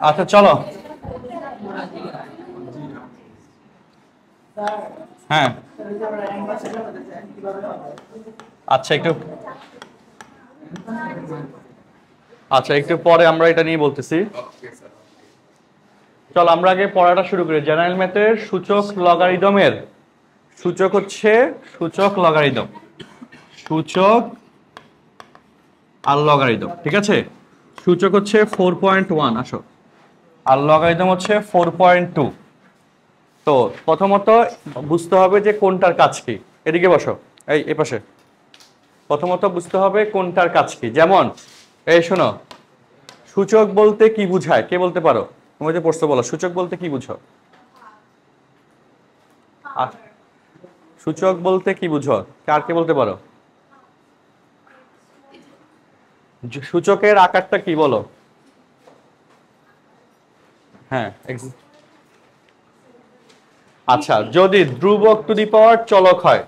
আচ্ছা চলো, হ্যাঁ আচ্ছা একটু পরে আমরা এটা নিয়ে বলতেছি। চলো আমরা আগে পড়াটা শুরু করি। জেনারেল ম্যাথের সূচক লগারিদমের সূচক হচ্ছে সূচক লগারিদম, সূচক আর লগারিদম, ঠিক আছে। সূচক হচ্ছে 4.1, আসো, আর লগারিদম হচ্ছে 4.2। তো প্রথমত বুঝতে হবে যে কোনটার কাজ কি। এদিকে বসো, এই পাশে। প্রথমত বুঝতে হবে কোনটার কাজ কি। যেমন এই শোনো, সূচক বলতে কি বুঝায়, কে বলতে পারো? তুমি যে পড়ছো বলো, সূচক বলতে কি বুঝো? সূচক বলতে কি বুঝো, কার কে বলতে পারো? সূচকের আকারটা কি বলো? হ্যাঁ আচ্ছা, যদি ধ্রুবক টু দি পাওয়ার চলক হয়,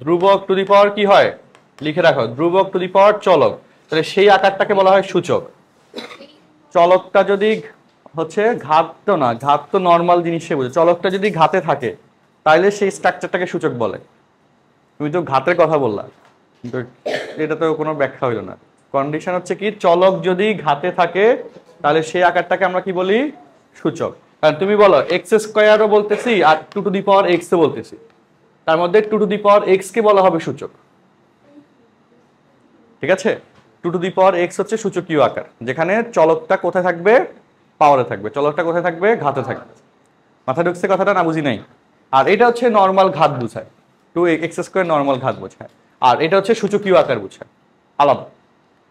ধ্রুবক টু দি পাওয়ার কি হয় লিখে রাখো, ধ্রুবক টু দি পাওয়ার চলক, তাহলে সেই আকারটাকে বলা হয় সূচক। চলকটা যদি হচ্ছে ঘাত, তো না, ঘাত তো নর্মাল জিনিসে বুঝে, চলকটা যদি ঘাতে থাকে তাহলে সেই স্ট্রাকচারটাকে সূচক বলে। তুমি তো ঘাতের কথা বললা, কিন্তু এটা তো কোনো ব্যাখ্যা হইল না। কন্ডিশন হচ্ছে কি, চলক যদি ঘাতে থাকে তাহলে সেই আকারটাকে আমরা কি বলি? সূচক। কারণ তুমি বলো এক্স স্কোয়ারও বলতেছি আর two to the power x ও বলতেছি, তার মধ্যে two to the power x কে বলা হবে সূচক, ঠিক আছে। Two to the power x হচ্ছে সূচকীয় আকার, যেখানে চলকটা কোথায় থাকবে? পাওয়ারে থাকবে। চলকটা কোথায় থাকবে? ঘাতে থাকবে। মাথা ঢুকছে কথাটা? না বুঝি নাই? আর এটা হচ্ছে নর্মাল ঘাত বোঝায়, টু এক্স স্কোয়ার নর্মাল ঘাত বোঝায়। আর এটা হচ্ছে সূচকীয় আকার বোঝায়, আলাদা।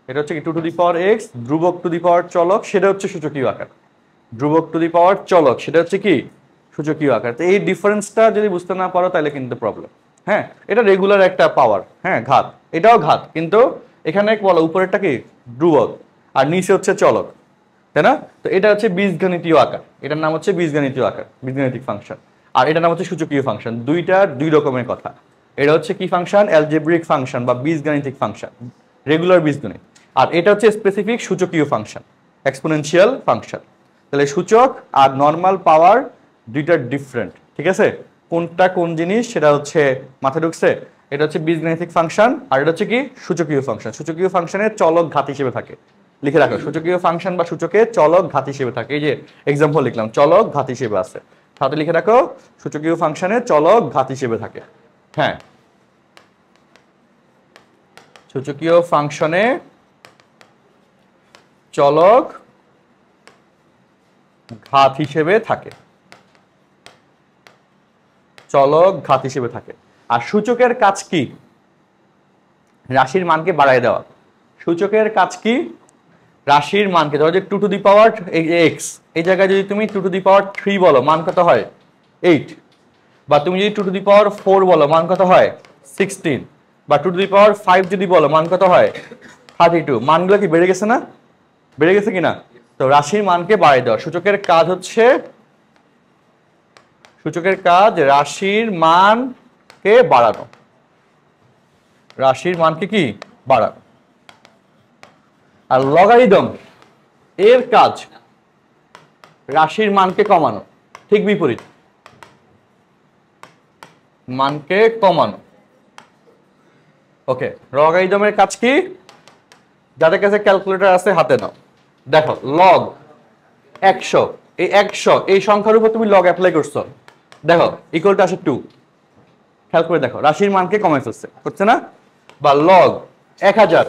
এটা হচ্ছে কি, two to the power x, ধ্রুবক টু দি পাওয়ার চলক, সেটা হচ্ছে সূচকীয় আকার। ধ্রুবক টু দি পাওয়ার চলক, সেটা হচ্ছে কি, সূচকীয় আকার। তো এই ডিফারেন্সটা যদি বুঝতে না পারো তাহলে কিন্তু প্রবলেম। হ্যাঁ, এটা রেগুলার একটা পাওয়ার, হ্যাঁ ঘাত, এটাও ঘাত, কিন্তু এখানে বলো উপরেরটা কি ধ্রুবক আর নিচে হচ্ছে চলক, তাই না? তো এটা হচ্ছে বীজগণিতীয় আকার, এটার নাম হচ্ছে বীজগণিতীয় আকার, বীজগণিতিক ফাংশন। আর এটার নাম হচ্ছে সূচকীয় ফাংশন। দুইটা দুই রকমের কথা। এটা হচ্ছে কি ফাংশন? অ্যালজেব্রিক ফাংশন বা বীজগণিতিক ফাংশন, রেগুলার বীজগণিত। আর এটা হচ্ছে স্পেসিফিক সূচকীয় ফাংশন, এক্সপোনেনশিয়াল ফাংশন। তাহলে সূচক আর নর্মাল পাওয়ার দুইটা ডিফারেন্ট, ঠিক আছে। কোনটা কোন জিনিস সেটা হচ্ছে মাথা ঢুকছে? এটা হচ্ছে বীজগণিতিক ফাংশন আর এটা হচ্ছে কি সূচকীয় ফাংশন। সূচকীয় ফাংশনের চলক ঘাত হিসেবে থাকে, লিখে রাখো। সূচকীয় ফাংশন বা সূচকে চলক ঘাত হিসেবে থাকে। এই যে এক্সাম্পল লিখলাম, চলক ঘাত হিসেবে আছে, সাথে লিখে রাখো সূচকীয় ফাংশনে চলক ঘাত হিসেবে থাকে। হ্যাঁ, সূচকীয় ফাংশনে চলক ঘাত হিসেবে থাকে, চলক ঘাত হিসেবে থাকে। আর সূচকের কাজ কি? রাশির মানকে বাড়ায় দেওয়া। সূচকের কাজ কি? রাশির মানকে, ধরো যে two to the power x, এই জায়গায় যদি তুমি টু টু দি পাওয়ার 3 বলো, মান কত হয়? 8। বা তুমি যদি টু টু দি পাওয়ার 4 বলো, মান কত হয়? 16। বা টু টু দি পাওয়ার 5 যদি বলো, মান কত হয়? 32। মানগুলো কি বেড়ে গেছে না? বেড়ে গেছে কিনা? তো রাশির মানকে বাড়িয়ে দেওয়া। সূচকের কাজ হচ্ছে, সূচকের কাজ রাশির মানকে বাড়ানো, রাশির মানকে কি বাড়ানো। আর লগারিদম এর কাজ রাশির মানকে কমানো, ঠিক বিপরীত, মানকে কমানো। ওকে, লগারিদমের কাজ কি? যাদের কাছে ক্যালকুলেটর আছে হাতে নাও, দেখো লগ 100, এই 100 এই সংখ্যার উপর তুমি লগ অ্যাপ্লাই করছো, দেখো ইকুয়াল টু আসে 2। খেয়াল করে দেখো, রাশির মানকে কমাই ফেলছে, করছে না? বা লগ 1000,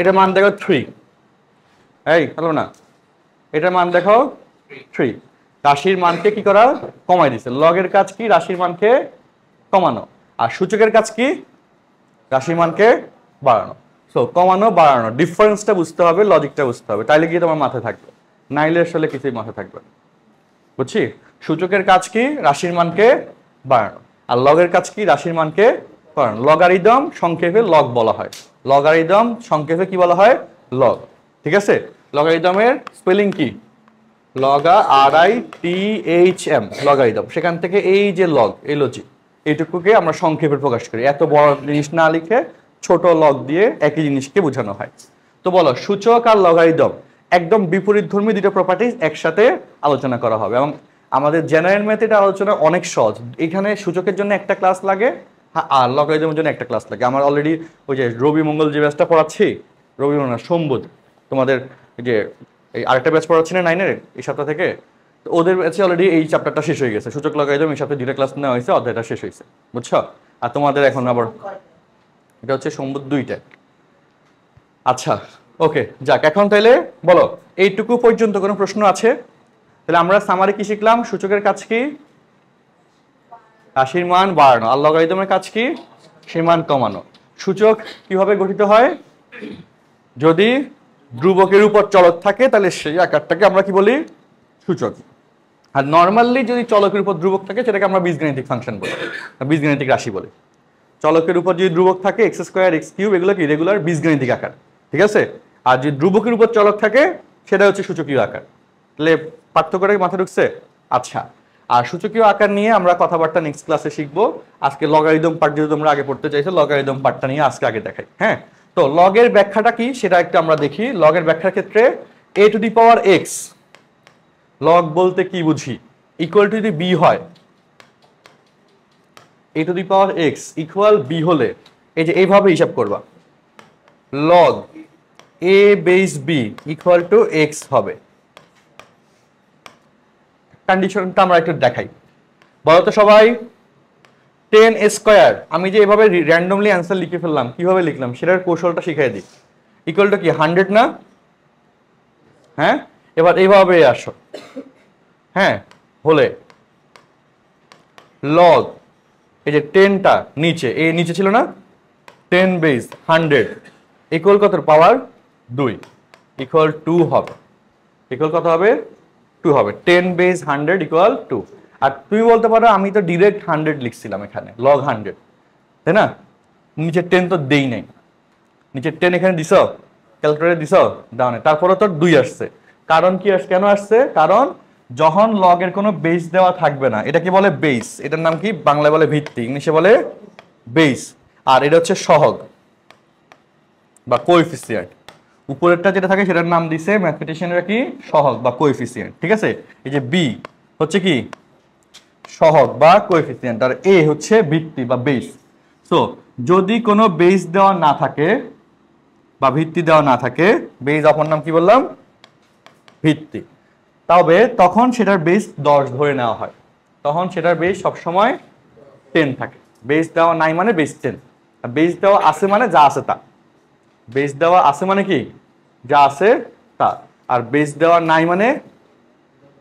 এটার মান দেখো 3। এই হলো না, এটার মান দেখো 3। রাশির মানকে কি করা? কমাই দিছে। লগের কাজ কি? রাশির মানকে কমানো। আর সূচকের কাজ কি? রাশির মানকে বাড়ানো। সো কমানো বাড়ানো, ডিফারেন্সটা বুঝতে হবে, লজিকটা বুঝতে হবে, তাইলে গিয়ে তোমার মাথায় থাকবে, নাইলে আসলে কিছুই মাথায় থাকবে না। বুঝছি? সূচকের কাজ কি? রাশির মানকে বাড়ানো। আর লগের কাজ কি? রাশির মানকে বাড়ানো। লগারিদম সংক্ষেপে লগ বলা হয়, লগারিদম সংক্ষেপে কি বলা হয়? লগ, ঠিক আছে। লগারিদমের স্পেলিং কি? লগা RITHM, লগারিদম। সেখান থেকে এই যে লগ, এই লজিক, এইটুকুকে আমরা সংক্ষেপে প্রকাশ করি, এত বড় জিনিস না লিখে ছোট লগ দিয়ে একই জিনিসকে বোঝানো হয়। তো বলো, সূচক আর লগারিদম একদম বিপরীতধর্মী দুটো প্রপার্টিজ একসাথে আলোচনা করা হবে। এবং আমাদের জেনারেল ম্যাথের আলোচনা অনেক সহজ। এখানে সূচকের জন্য একটা ক্লাস লাগে আর লগারিদমের জন্য একটা ক্লাস লাগে। আমার অলরেডি ওই যে রবি মঙ্গল যে ব্যাচটা পড়াচ্ছি, রবি মঙ্গল সোমবুধ, তোমাদের যে এই আরেকটা ব্যাচ পড়াচ্ছি না 9-এর এই সপ্তাহ থেকে, তো ওদের ব্যাচে অলরেডি এই চ্যাপ্টারটা শেষ হয়ে গেছে। সূচক লগারিদম এই সপ্তাহে 2টা ক্লাস নেওয়া হয়েছে, অধ্যায়টা শেষ হয়েছে, বুঝছো? আর তোমাদের এখন আবার এটা হচ্ছে সোমবুধ 2টা। আচ্ছা ওকে, যাক এখন তাহলে বলো এইটুকু পর্যন্ত কোনো প্রশ্ন আছে? তাহলে আমরা সামারি কি শিখলাম? সূচকের কাজ কি? রাশির মান বাড়ানো। আর লগারিদমের কাজ কি? সেই মান কমানো। সূচক কিভাবে গঠিত হয়? যদি ধ্রুবকের উপর চলক থাকে তাহলে সেই আকারটাকে আমরা কি বলি? সূচক। আর নর্মালি যদি চলকের উপর ধ্রুবক থাকে সেটাকে আমরা বীজগাণিতিক ফাংশন বলি, বীজগাণিতিক রাশি বলি। চলকের উপর যদি ধ্রুবক থাকে x স্কয়ার x কিউব এগুলো কি রেগুলার বীজগাণিতিক আকার, ঠিক আছে? আর যদি ধ্রুবকের উপর চলক থাকে সেটা হচ্ছে সূচকীয় আকার। তাহলে পার্থক্যটা মাথা ঢুকছে? আচ্ছা, আর সূচকীয় আকার নিয়ে আমরা কথাবার্তা নেক্সট ক্লাসে শিখবো। আজকে লগারিদম পার্ট যেহেতু তোমরা আগে পড়তে চাইছো, লগারিদম পার্টটা নিয়ে আজকে আগে দেখাই। হ্যাঁ, তো লগের ব্যাখ্যাটা কি সেটা একটু আমরা দেখি। লগের ব্যাখ্যার ক্ষেত্রে a to the power x, log বলতে কি বুঝি? ইকুয়াল টু যদি b হয়, a to the power x equal b হলে এই যে এইভাবে হিসাব করবা, log a base b equal to x হবে। কন্ডিশনটা আমরা একটু দেখাই, বলো তো সবাই। 10 স্কয়ার আমি যে এভাবে র্যান্ডমলি অ্যান্সার লিখে ফেললাম, কিভাবে লিখলাম সেটার কৌশলটা শিখাই দিই। ইকুয়াল টু কি 100 না? হ্যাঁ, এবার এইভাবে আসো, হ্যাঁ, হলে লগ এই যে 10টা নিচে, এই নিচে ছিল না, 10 বেস 100 ইকুয়াল কত? পাওয়ার 2 ইকুয়াল 2 হবে। ইকুয়াল কত হবে? 2 হবে। 10 বেস 100 ইকুয়াল 2। আর তুমি বলতে পারো আমি তো ডিরেক্ট 100 লিখছিলাম এখানে, লগ 100, তাই না? নিচে 10 তো দেই নাই, নিচে 10 এখানে দিছ, ক্যালকুলেটর দিছ, দাও না, তারপরে তো 2 আসছে। কারণ কি কেন আসছে? কারণ যখন লগের কোনো বেস দেওয়া থাকবে না, এটাকে বলে বেস। এটার নাম কি? বাংলায় বলে ভিত্তি, ইংলিশে বলে বেস। আর এটা হচ্ছে সহগ বা কোএফিসিয়েন্ট। উপরেরটা যেটা থাকে সেটার নাম দিছে ম্যাথমেটিশিয়ানরা কি? সহগ বা কোএফিসিয়েন্ট, ঠিক আছে? এই যে বি হচ্ছে কি? সহগ বা কোএফিসিয়েন্ট, আর এ হচ্ছে ভিত্তি বা বেস। সো যদি কোনো বেস দেওয়া না থাকে বা ভিত্তি দেওয়া না থাকে, বেস অপর নাম কি বললাম? ভিত্তি, তবে তখন সেটার বেস 10 ধরে নেওয়া হয়। তখন সেটার বেস সবসময় 10 থাকে। বেস দেওয়া নাই মানে বেস 10, আর বেস দেওয়া আছে মানে যা আছে তা। বেস দেওয়া আছে মানে কি? যা আছে তা। আর বেস দেওয়া নাই মানে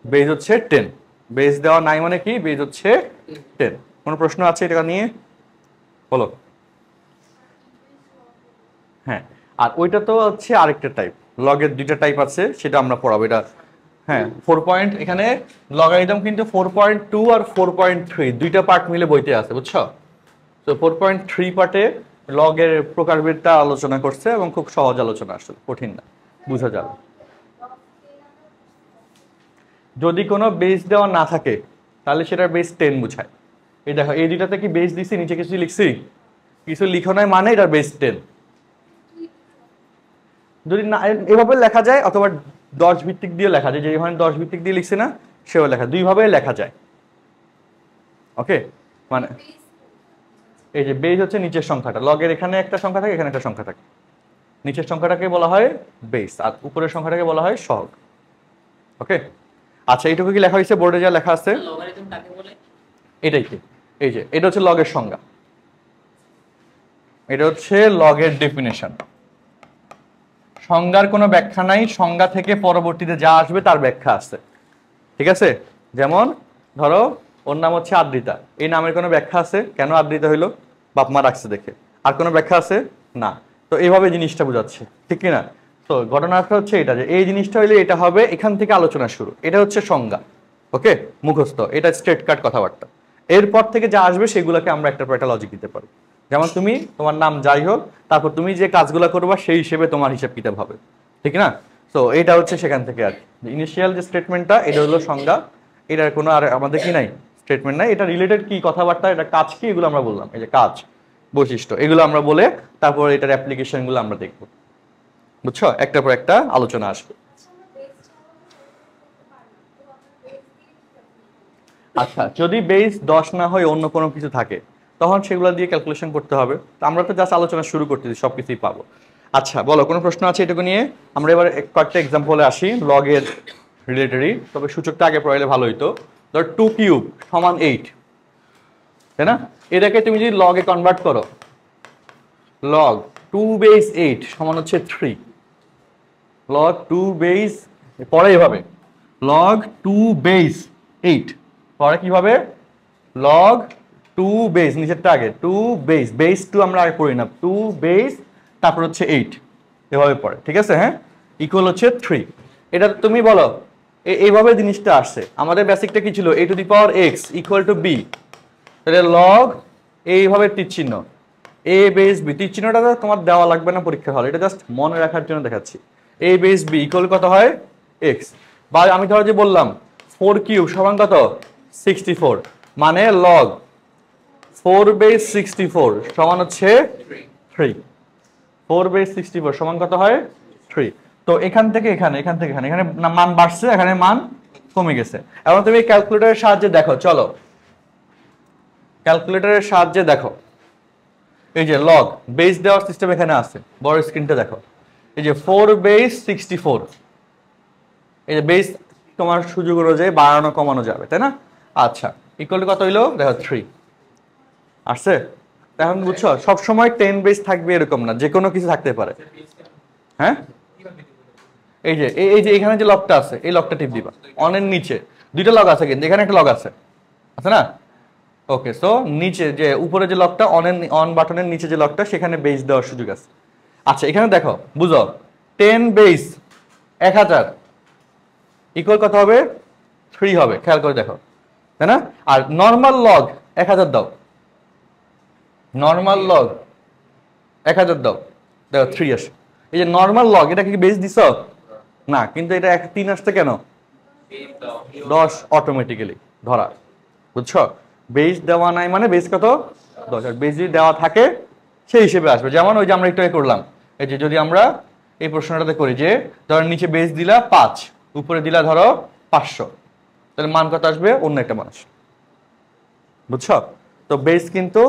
বেস হচ্ছে 10। বেস দেওয়া নাই মানে কি? বেস হচ্ছে 10। কোনো প্রশ্ন আছে এটা নিয়ে? বলো। হ্যাঁ, আর ওইটা তো হচ্ছে আরেকটা টাইপ। লগের 2টা টাইপ আছে, সেটা আমরা পড়াবো। এটা হ্যাঁ 4 পয়েন্ট, এখানে লগারিদম কিন্তু 4.2 আর 4.3 দুইটা পার্ট মিলে বইতে আছে, বুঝছো? তো 4.3 পার্টে লগের প্রকারভেদটা আলোচনা করছে এবং খুব সহজ আলোচনা, আসলে কঠিন না, বুঝা যাবে। যদি কোনো বেস দেওয়া না থাকে তাহলে সেটার বেস 10 বুঝায়। এই দেখো এই দুইটাতে কি বেস দিছি, নিচে কিছু লিখছি? কিছু লিখো নাই মানে এটার বেস 10। যদি না এভাবে লেখা যায়, অথবা 10 ভিত্তিক দিয়ে লেখা যায়, যে এখানে 10 ভিত্তিক দিয়ে লিখছে না, সেও লেখা, দুইভাবে লেখা যায়। ওকে, মানে এই যে বেস হচ্ছে নিচের সংখ্যাটা, লগের এখানে একটা সংখ্যা থাকে, এখানে একটা সংখ্যা থাকে, নিচের সংখ্যাটাকে বলা হয় বেস আর উপরের সংখ্যাটাকে বলা হয় সহগ। ওকে, আচ্ছা এইটুকু কি লেখা হয়েছে বোর্ডে? যা লেখা আছে এটাই কি? এই যে এটা হচ্ছে লগের সংজ্ঞা, এটা হচ্ছে লগের ডেফিনেশন। সংজ্ঞার কোনো ব্যাখ্যা নাই, সংজ্ঞা থেকে পরবর্তীতে যা আসবে তার ব্যাখ্যা আছে, ঠিক আছে? যেমন ধরো ওর নাম হচ্ছে আদ্রিতা, এই নামের কোনো ব্যাখ্যা আছে? কেন আদ্রিতা হইলো? বাপ মা রাখছে দেখে। আর কোনো ব্যাখ্যা আছে? না। তো এইভাবে জিনিসটা বোঝাচ্ছে, ঠিক কিনা? তো ঘটনাটা হচ্ছে এটা, যে এই জিনিসটা হইলে এটা হবে, এখান থেকে আলোচনা শুরু। এটা হচ্ছে সংজ্ঞা, ওকে, মুখস্থ, এটা স্ট্রেট কাট কথাবার্তা। এরপর থেকে যা আসবে সেগুলোকে আমরা একটা পর একটা লজিক দিতে পারি। যেমন তুমি তোমার নাম যাই হোক, তারপর তুমি যে কাজগুলো করবা সেই হিসেবে তোমার হিসাব কিতাব হবে, ঠিক না? তো এটা হচ্ছে সেখান থেকে আর ইনিশিয়াল যে স্টেটমেন্টটা, এটা হলো সংজ্ঞা। এটার কোনো আর আমাদের কি নাই? স্টেটমেন্ট নাই। এটা রিলেটেড কি কথাবার্তা, এটা কাজ কি, এগুলো আমরা বললাম। এই যে কাজ, বৈশিষ্ট্য, এগুলো আমরা বলে তারপর এটার অ্যাপ্লিকেশন গুলো আমরা দেখবো, বুঝছো? একটার পর একটা আলোচনা আসবে। আচ্ছা, যদি বেস 10 না হয় অন্য কোনো কিছু থাকে তখন সেগুলো দিয়ে ক্যালকুলেশন করতে হবে। তো আমরা তো জাস্ট আলোচনা শুরু করতেছি, সব কিছুই পাবো। আচ্ছা বলো, কোনো প্রশ্ন আছে এটুকু নিয়ে? আমরা এবার কয়েকটা এক্সাম্পলে আসি লগের রিলেটেডই, তবে সূচকটা আগে পড়াইলে ভালো হইতো। ধর 2 কিউব সমান 8, তাই না? এটাকে তুমি যদি লগে কনভার্ট করো, লগ 2 বেস 8 সমান হচ্ছে 3। লগ 2 বেস পরে এভাবে লগ 2 বেস 8, পরে কিভাবে লগ 2 বেস, নিচেরটা আগে 2 বেস, বেস 2 আমরা আগে পড়ি না, 2 বেস তারপর হচ্ছে 8, এভাবে পড়ে, ঠিক আছে? হ্যাঁ, ইকুয়াল হচ্ছে 3। এটা তুমি বলো এইভাবে জিনিসটা আসছে। আমাদের বেসিকটা কি ছিল? a to the power x equal to b, তাহলে লগ এইভাবে তীর চিহ্ন a বেস b, তীর চিহ্নটা তোমার দেওয়া লাগবে না পরীক্ষা হলে, এটা জাস্ট মনে রাখার জন্য দেখাচ্ছি। a বেস b ইকুয়াল কত হয়? x। বা আমি ধরো যে বললাম 4 কিউব সমান কত? 64, মানে লগ 4 বেস 64 সমান হচ্ছে 3। 4 বেস 64 সমান কত হয়? 3। তো এখান থেকে এখানে, এখান থেকে এখানে, এখানে মান বাড়ছে, এখানে মান কমে গেছে। এখন তুমি ক্যালকুলেটরের সাহায্যে দেখো, চলো ক্যালকুলেটরের সাহায্যে দেখো। এই যে লগ বেস দেওয়ার সিস্টেম এখানে আছে, বড় স্ক্রিনটা দেখো। এই যে 4 বেস 64, এই যে বেস তোমার সুযোগ অনুযায়ী বাড়ানো কমানো যাবে, তাই না? আচ্ছা, ইকুয়াল কত হইলো দেখো? 3 আসছে। এখন বুঝছো সবসময় 10 বেস থাকবে এরকম না, যে কোনো কিছু থাকতে পারে। হ্যাঁ, এই যে এখানে যে লকটা আছে, এই লকটা টিপ দিবা। অনের নিচে দুইটা লক আছে, কিন্তু এখানে একটা লক আছে না? ওকে, সো নিচে যে উপরে যে লকটা, অন বাটনের নিচে যে লকটা, সেখানে বেস দেওয়ার সুযোগ আছে। আচ্ছা, এখানে দেখো, বুঝো 10 বেস 1000 ইকুয়াল কত হবে? 3 হবে, খেয়াল করে দেখো, তাই না? আর নর্মাল লগ 1000 দাও, নর্মাল লগ 1000 দাও, দেখো 3 আসে। এই যে নর্মাল লগ, এটা কি বেস দিছ না, কিন্তু এটা 3 আসছে কেন? 10 অটোমেটিক্যালি ধরা, বুঝছো? বেস দেওয়া নাই মানে বেস কত? 10। আর বেস যদি দেওয়া থাকে সেই হিসেবে আসবে। যেমন ওই যে আমরা একটু করলাম, এই যে যদি আমরা এই প্রশ্নটাতে করি যে ধরো নিচে বেস দিলা 5, উপরে দিলা ধরো 500, তাহলে মান কত আসবে? অন্য একটা মান আসবে, বুঝছো? তো বেস কিন্তু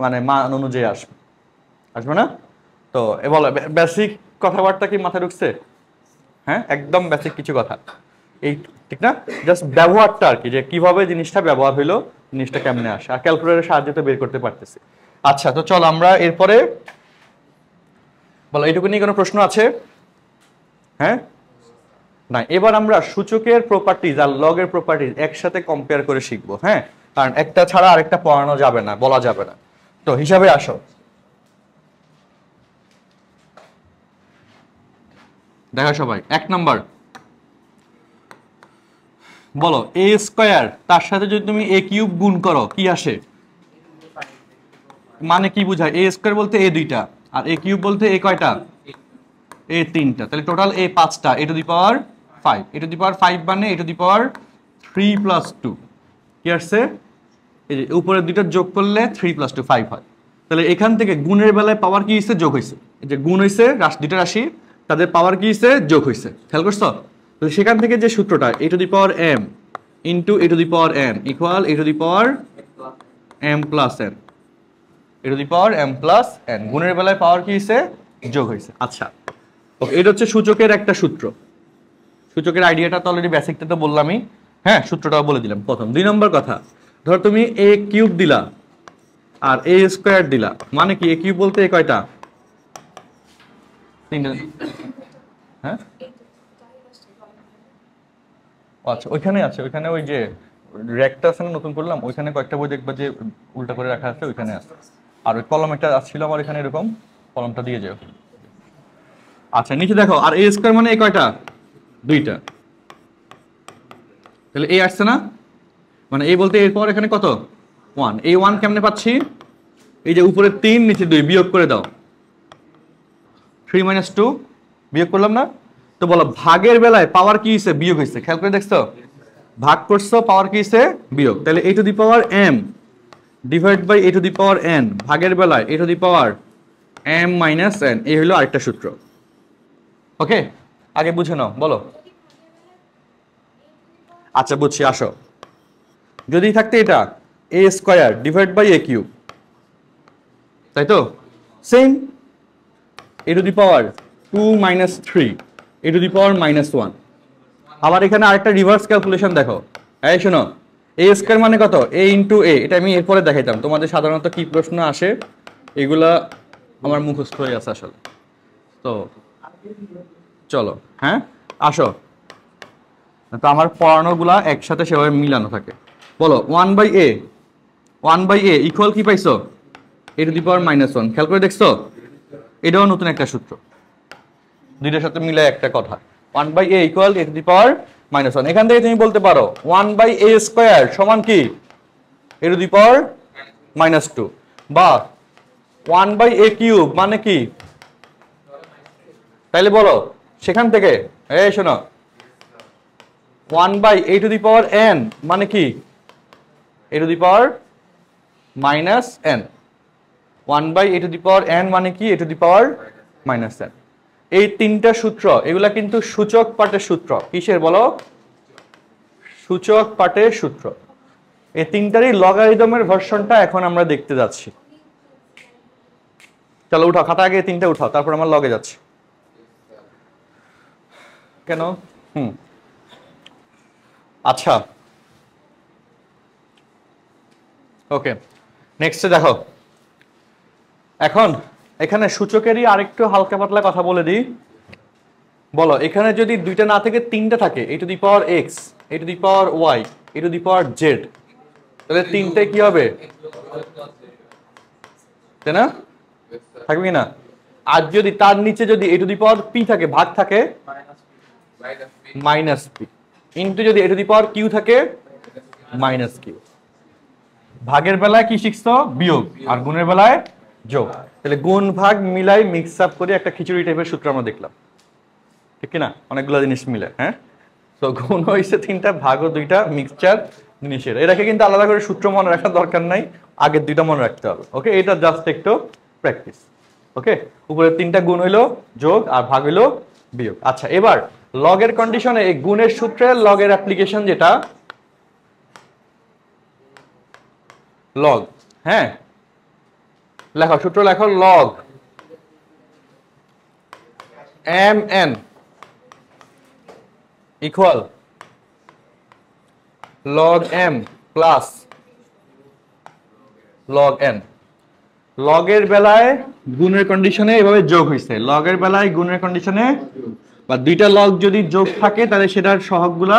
মানে মান অনুযায়ী আসবে, আসবে না? তো বলো, বেসিক কথাবার্তা কি মাথায় ঢুকছে? হ্যাঁ, একদম বেসিক কিছু কথা, এই ঠিক না? জাস্ট ব্যবহারটা আর কি, যে কিভাবে জিনিসটা ব্যবহার হইলো, জিনিসটা কেমনে আসে, আর ক্যালকুলেটরের সাহায্যে তো বের করতে পারতেছি। আচ্ছা, তো চল আমরা এরপরে বলো, এইটুকু নিয়ে কোনো প্রশ্ন আছে? হ্যাঁ, না, এবার আমরা সূচকের প্রপার্টিজ আর লগের প্রপার্টিজ একসাথে কম্পেয়ার করে শিখবো। হ্যাঁ, কারণ একটা ছাড়া আরেকটা পড়ানো যাবে না, বলা যাবে না। তো হিসাবে আসো, দেখা সবাই 1 নাম্বার বলো, এ স্কয়ার তার সাথে যদি তুমি এ কিউব গুণ করো কি আসে? মানে কি বুঝায়? এ স্কয়ার বলতে এ 2টা, আর এ কিউব বলতে এ কয়টা? এ 3টা, তাহলে টোটাল এ 5টা, এ to the power 5, A to the পাওয়ার 5 মানে এ টু দি পাওয়ার 3 প্লাস 2 কি আসছে? এই যে উপরের দুইটা যোগ করলে 3 প্লাস 2 5 হয়। তাহলে এখান থেকে গুণের বেলায় পাওয়ার কি হয়েছে? যোগ হয়েছে। এই যে গুণ হয়েছে দুইটা রাশি, তাদের পাওয়ার কি হয়েছে? যোগ হয়েছে। খেয়াল করছো? তাহলে সেখান থেকে যে সূত্রটা a to the power m into a to the power n equal a to the power m plus n, a to the power m plus n, গুণের বেলায় পাওয়ার কি হয়েছে? যোগ হয়েছে। আচ্ছা, ওকে, এটা হচ্ছে সূচকের একটা সূত্র। সূচকের আইডিয়াটা তো অলরেডি বেসিকটা তো বললামই। হ্যাঁ, সূত্রটাও বলে দিলাম প্রথম। 2 নম্বর কথা, ধর তুমি এ কিউব দিলা আর এ স্কয়ার দিলা, মানে কি? এ কিউব বলতে এ কয়টা? 3টা। হ্যাঁ, আচ্ছা, ওইখানে আছে, ওইখানে ওই যে র্যাকটা আছে না, নতুন করলাম, ওইখানে কয়েকটা বই দেখবা যে উল্টা করে রাখা আছে, ওইখানে আছে। আর ওই কলম একটা ছিল আমার এখানে, এরকম কলমটা দিয়ে যাও। আচ্ছা, নিচে দেখো, আর এ স্কয়ার মানে এ কয়টা? 2টা, তাহলে এ আসছে না, মানে এই বলতে এরপর এখানে কত? 1। এই 1 কেমনে পাচ্ছি? এই যে উপরে 3 নিচে 2 বিয়োগ করে দাও, 3 - 2 বিয়োগ করলাম না? তো বলো ভাগের বেলায় পাওয়ার কি হইছে? বিয়োগ হইছে। খেয়াল করে দেখছো, ভাগ করছো, পাওয়ার কি হইছে? বিয়োগ। তাহলে a to the power m divide by a to the power n, ভাগের বেলায় a to the power m minus n, এই হলো আরেকটা সূত্র। ওকে, আগে বুঝে নাও, বলো। আচ্ছা, বুঝছি, আসো যদি থাকতে এটা a square divide by a cube, তাই তো? Same a to the power 2 minus 3 a to the power -1। আবার এখানে আরেকটা রিভার্স ক্যালকুলেশন দেখো। এই শোনো, এ স্কোয়ার মানে কত? এ ইন্টু এ। এটা আমি এরপরে দেখাইতাম তোমাদের সাধারণত কি প্রশ্ন আসে, এগুলা আমার মুখস্থ হয়ে আছে আসলে। তো চলো, হ্যাঁ আসো, তো আমার পড়ানোগুলা একসাথে সেভাবে মিলানো থাকে। বলো 1/a ইকুয়াল কি পাইছো? এ টু দি পাওয়ার -1। খেয়াল করে দেখছো? এটাও নতুন একটা সূত্র, দুইটার সাথে মিলে একটা কথা। 1/a equal a to the power -1। এখান থেকে তুমি বলতে পারো 1/a স্কোয়ার সমান কি? এ টু দি পাওয়ার -2, বা 1/a কিউব মানে কি? তাইলে বলো সেখান থেকে, এই শোনো, 1/a to the power n মানে কি? A to the power -n। 1/a to the power n মানে কি? A to the power -n। এই তিনটা সূত্র, এগুলা কিন্তু সূচক পাঠের সূত্র। কিসের বলো? সূচক পাঠের সূত্র। এই তিনটারই লগারিদমের ভার্সনটা এখন আমরা দেখতে যাচ্ছি। চলো উঠাও, খাতা আগে তিনটা উঠাও, তারপর আমরা লগে যাচ্ছি। কেন? আচ্ছা, ওকে, নেক্সটে দেখো। এখন এখানে সূচকেরই আরেকটু হালকা পাতলা কথা বলে দিই। বলো এখানে যদি দুইটা না থেকে তিনটা থাকে, a to the power x, a to the power y, a to the power z, তাহলে তিনটে কি হবে? তাই না? থাকবে কি না? আর যদি তার নিচে যদি এ টু দি পাওয়ার পি থাকে, ভাগ থাকে মাইনাস পি, ইন্টু যদি এ টু দি পাওয়ার কিউ থাকে মাইনাস কিউ। ভাগের বেলায় কি শিখছো? বিয়োগ, আর গুণের বেলায় যোগ। তাহলে গুণ ভাগ মিলাই মিক্স আপ করে একটা খিচুড়ি টাইপের সূত্র আমরা দেখলাম, ঠিক না? অনেকগুলো জিনিস মিলে, হ্যাঁ। তো গুণ হয়েছে তিনটা, ভাগও দুইটা, মিক্সচার জিনিসের। এটাকে কিন্তু আলাদা করে সূত্র মনে রাখার দরকার নাই, আগের দুইটা মনে রাখতে হবে। ওকে, এটা জাস্ট একটু প্র্যাকটিস। ওকে, উপরের তিনটা গুণ হইলো যোগ, আর ভাগ হইলো বিয়োগ। আচ্ছা, এবার লগের কন্ডিশনে এই গুণের সূত্রের লগের অ্যাপ্লিকেশন যেটা লগ, হ্যাঁ লেখো, সূত্র লেখো, log mn equal log m plus log n। লগের বেলায় গুণের কন্ডিশনে এভাবে যোগ হয়েছে, লগের বেলায় গুণের কন্ডিশনে বা দুইটা লগ যদি যোগ থাকে তাহলে সেটার সহগগুলা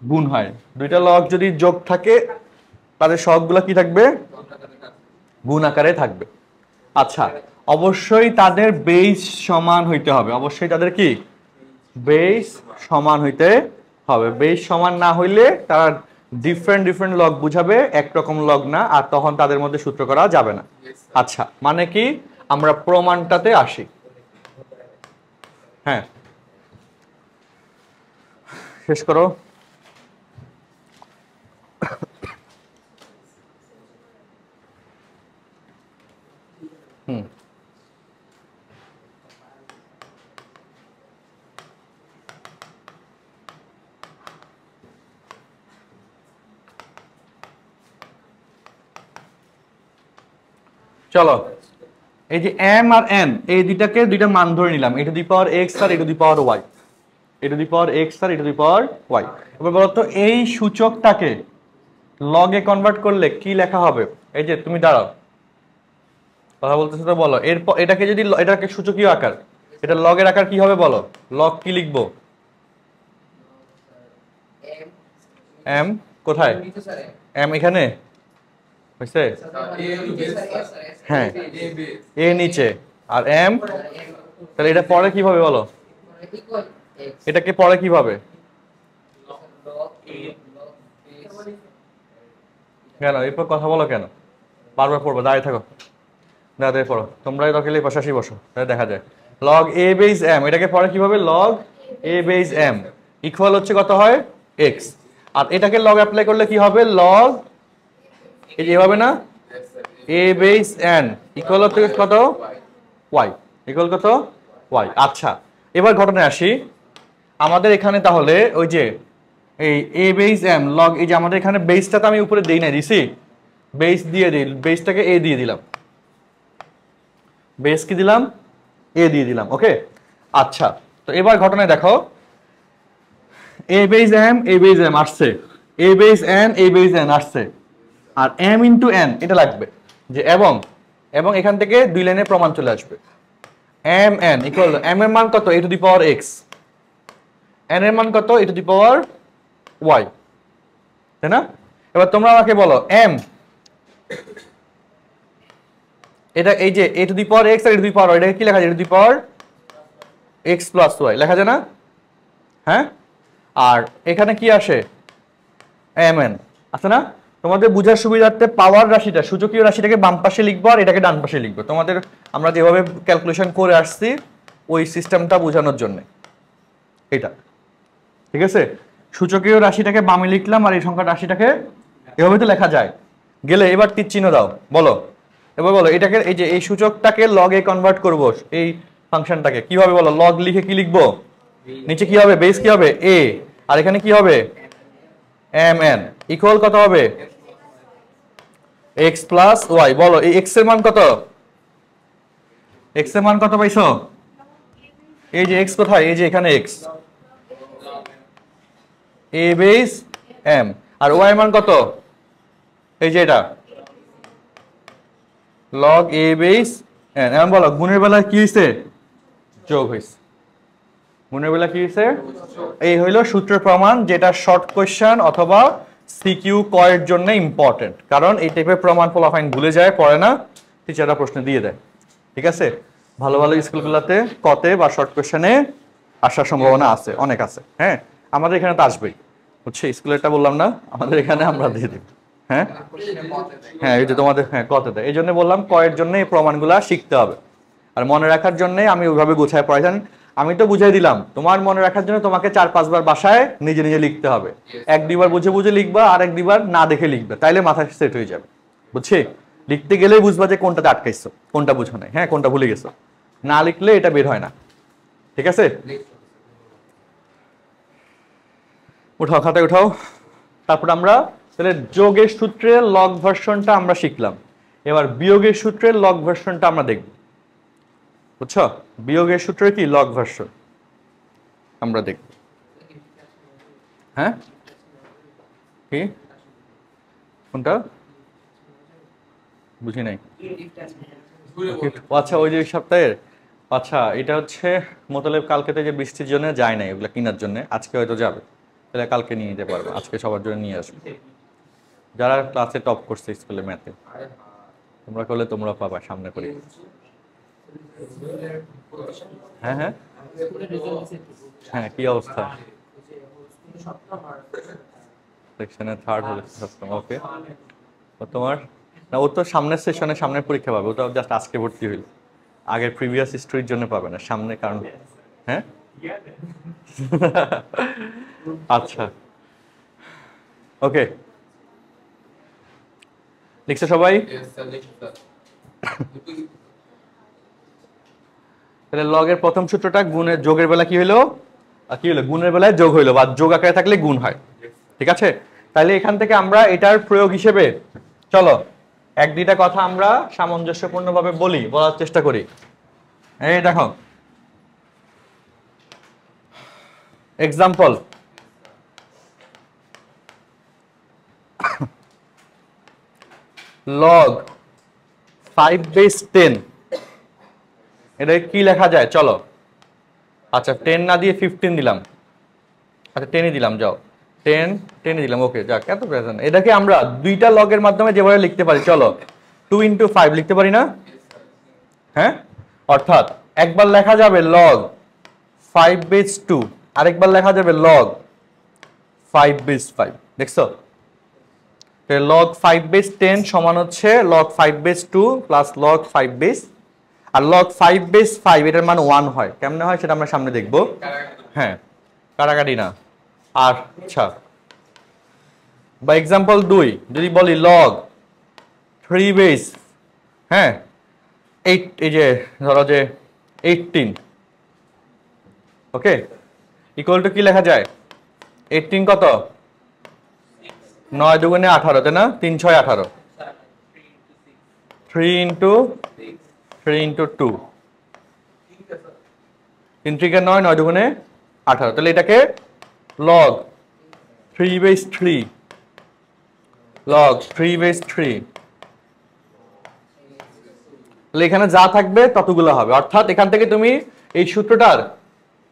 গুণ হয়। দুইটা লগ যদি যোগ থাকে তাদের সহগগুলা কি থাকবে? গুণ আকারে থাকবে। আচ্ছা, অবশ্যই তাদের বেস সমান হইতে হবে। অবশ্যই তাদের কি? বেস সমান হইতে হবে। বেস সমান না হইলে তারা ডিফারেন্ট ডিফারেন্ট লগ বুঝাবে, একরকম লগ না, আর তখন তাদের মধ্যে সূত্র করা যাবে না। আচ্ছা, মানে কি? আমরা প্রমাণটাতে আসি। হ্যাঁ, শেষ করো। চলো, এই যে m আর n, এই দুইটাকে দুইটা মান ধরে নিলাম, a to the power x আর a to the power y, a to the power x আর a to the power y। এবার বলো তো এই সূচকটাকে লগে কনভার্ট করলে কি লেখা হবে? এই যে তুমি দাঁড়াও, কথা বলতেছো তো, বলো এরপর এটাকে যদি, এটাকে সূচকীয় আকার, এটা লগের আকার কি হবে বলো? লগ কি লিখবো? m কোথায়? m এখানে হইছে, হ্যাঁ এ নিচে আর m, তাহলে এটা পরে কিভাবে বলো? এটাকে পরে কিভাবে? কেন এরপর কথা বলো কেন? বারবার পড়বো, দাঁড়িয়ে থাকো, দাঁড়িয়ে পড়ো, তোমরাই দরকার পাশাপাশি বসো, তাহলে দেখা যায়। লগ এ বেস m, এটাকে পরে কিভাবে? লগ এ বেস m ইকুয়াল হচ্ছে কত হয়? x। আর এটাকে লগ অ্যাপ্লাই করলে কি হবে? লগ, এই যে এভাবে না, a বেস n ইকুয়াল হচ্ছে কত? y ইকুয়াল কত? y। আচ্ছা, এবার ঘটনায় আসি। আমাদের এখানে তাহলে ওই যে এই a বেস m লগ, এই যে আমাদের এখানে বেসটা তো আমি উপরে দেই না, দিছি বেস দিয়ে দিই, বেসটাকে a দিয়ে দিলাম, বেস কি দিলাম a দিয়ে দিলাম। ওকে আচ্ছা, তো এবার ঘটনায় দেখো a বেস m আসছে, a বেস n আসছে, আর m ইন্টু n এটা লাগবে যে, এবং এবং এখান থেকে দুই লাইনে প্রমাণ চলে আসবে। m n ইকুয়াল m এর মান কত a to the power x, n এর মান কত a to the power y, তাই না? এবার তোমরা আমাকে বলো m, এটা এই যে a to the power x আর a to the power y, এটাকে কি লেখা যায়? a to the power x plus y লেখা যায় না? হ্যাঁ, আর এখানে কি আসে mn আছে না? তোমাদের বুঝার সুবিধার্থে পাওয়ার রাশিটা, সূচকীয় রাশিটাকে বাম পাশে লিখবো আর এটাকে ডান পাশে লিখবো, তোমাদের আমরা যেভাবে ক্যালকুলেশন করে আসছি ওই সিস্টেমটা বোঝানোর জন্য এটা, ঠিক আছে? সূচকীয় রাশিটাকে বামে লিখলাম আর এই সংখ্যা রাশিটাকে এভাবে তো লেখা যায়। গেলে এবার তীর চিহ্ন দাও, বলো এবার বলো এটাকে, এই যে এই সূচকটাকে লগে কনভার্ট করব, এই ফাংশনটাকে কিভাবে বলো? লগ লিখে কি লিখবো? নিচে কি হবে? বেস কি হবে? a, আর এখানে কি হবে? mn ইকুয়াল কত হবে? x plus y। বলো এই x এর মান কত? x এর মান কত পাইছো? এই যে x কোথায়? এই যে এখানে x, a বেস m, আর y এর মান কত? এই যে এটা log a বেস n। এখন বলো গুণের বেলা কি হইছে? যোগ হইছে। গুণের বেলা কি হইছে? এই হইলো সূত্রের প্রমাণ, যেটা শর্ট কোশ্চেন অথবা সিকিউ কয়ের জন্য ইম্পর্টেন্ট, কারণ এই টাইপের প্রমাণ ফলাফাইন ভুলে যায়, পড়ে না, টিচাররা প্রশ্ন দিয়ে দেয়। ঠিক আছে, ভালো ভালো স্কুলগুলোতে কতে বা শর্ট কোশ্চেনে আসার সম্ভাবনা আছে, অনেক আছে। হ্যাঁ, আমাদের এখানে তো আসবেই, বুঝছি, স্কুলেরটা বললাম না, আমাদের এখানে আমরা দিয়ে দিই। হ্যাঁ হ্যাঁ, এই যে তোমাদের হ্যাঁ কতে দেয়, এই জন্য বললাম কয়ের জন্য এই প্রমাণগুলা শিখতে হবে, আর মনে রাখার জন্য আমি ওইভাবে গুছায় পড়াই। আমি তো বুঝাই দিলাম, তোমার মনে রাখার জন্য তোমাকে 4-5 বার বাসায় নিজে নিজে লিখতে হবে, 1-2 বার বুঝে বুঝে লিখবা আর 1-2 বার না দেখে লিখবে, তাইলে মাথায় সেট হয়ে যাবে। বুঝছি, লিখতে গেলেই বুঝবা যে কোনটাতে আটকাইছো, কোনটা বুঝো নাই, হ্যাঁ কোনটা ভুলে গেছো, না লিখলে এটা বের হয় না। ঠিক আছে, উঠাও খাতায় উঠাও। তারপর আমরা তাহলে যোগের সূত্রের লগ ভার্সনটা আমরা শিখলাম, এবার বিয়োগের সূত্রের লগ ভার্সনটা আমরা দেখব। বুঝছো, বিয়োগের সূত্রের কি লগ ভার্সন আমরা দেখব। হ্যাঁ কি কোনটা বুঝি নাই? আচ্ছা ওই যে সপ্তাহের, আচ্ছা এটা হচ্ছে মোতালেব কালকেতে যে বৃষ্টির জন্য যায় নাই ওগুলা কেনার জন্য, আজকে হয়তো যাবে, তাহলে কালকে নিয়ে যেতে পারবো, আজকে সবার জন্য নিয়ে আসবো। যারা ক্লাসে টপ করছে স্কুলে ম্যাথে, তোমরা করলে তোমরা পাবা সামনে করে। হ্যাঁ হ্যাঁ হ্যাঁ, কি অবস্থা? সেকশনে থার্ড হলে ওকে। ও তোমার না, ও তো সামনের সেশনে সামনের পরীক্ষা পাবে, ও তো জাস্ট আজকে ভর্তি হইল, আগের প্রিভিয়াস হিস্ট্রির জন্য পাবে না সামনে, কারণ হ্যাঁ আচ্ছা ওকে, লিখছে সবাই? তাহলে লগের প্রথম সূত্রটা গুণের যোগের বেলা কি হইলো, কি হলো? গুণের বেলায় যোগ হইলো, বা যোগ আকারে থাকলে গুণ হয়। ঠিক আছে, তাহলে এখান থেকে আমরা এটার প্রয়োগ হিসেবে চলো 1-2টা কথা আমরা সামঞ্জস্যপূর্ণভাবে বলি, বলার চেষ্টা করি। এই দেখো এক্সাম্পল, log 5 বেস 10, এটা কি লেখা যায়? চলো আচ্ছা 10 না দিয়ে 15 দিলাম, আচ্ছা 10ই দিলাম, যাও 10 দিলাম, ওকে যাক, এত প্রেজেন্ট। এটাকে আমরা দুইটা লগের মাধ্যমে যেভাবে লিখতে পারি, চলো 2 × 5 লিখতে পারি না? হ্যাঁ, অর্থাৎ একবার লেখা যাবে log 5 বেস 2, আরেকবার লেখা যাবে log 5 বেস 5। দেখছো, log 5 বেস 10 সমান হচ্ছে log 5 base 2 plus log 5 base, আর log 5 বেস 5 এটার মান 1 হয়। কেমনে হয় সেটা আমরা সামনে দেখব। হ্যাঁ, কাটাকাটি না। আর আচ্ছা, বা এক্সাম্পল 2 যদি বলি log 3 বেস, হ্যাঁ 8, এই যে ধরো যে 18, ওকে, ইকুয়াল টু কি লেখা যায়? 18 কত? 9 দুগুণে 18, তাই না? 3 6 18, 3 ইন্টু 3 ইন্টু 2, 3 3 9, 9 দুগুণে 18, তাহলে এটাকে log 3/3, log 3/3, তাহলে এখানে যা থাকবে ততগুলো হবে। অর্থাৎ এখান থেকে তুমি এই সূত্রটার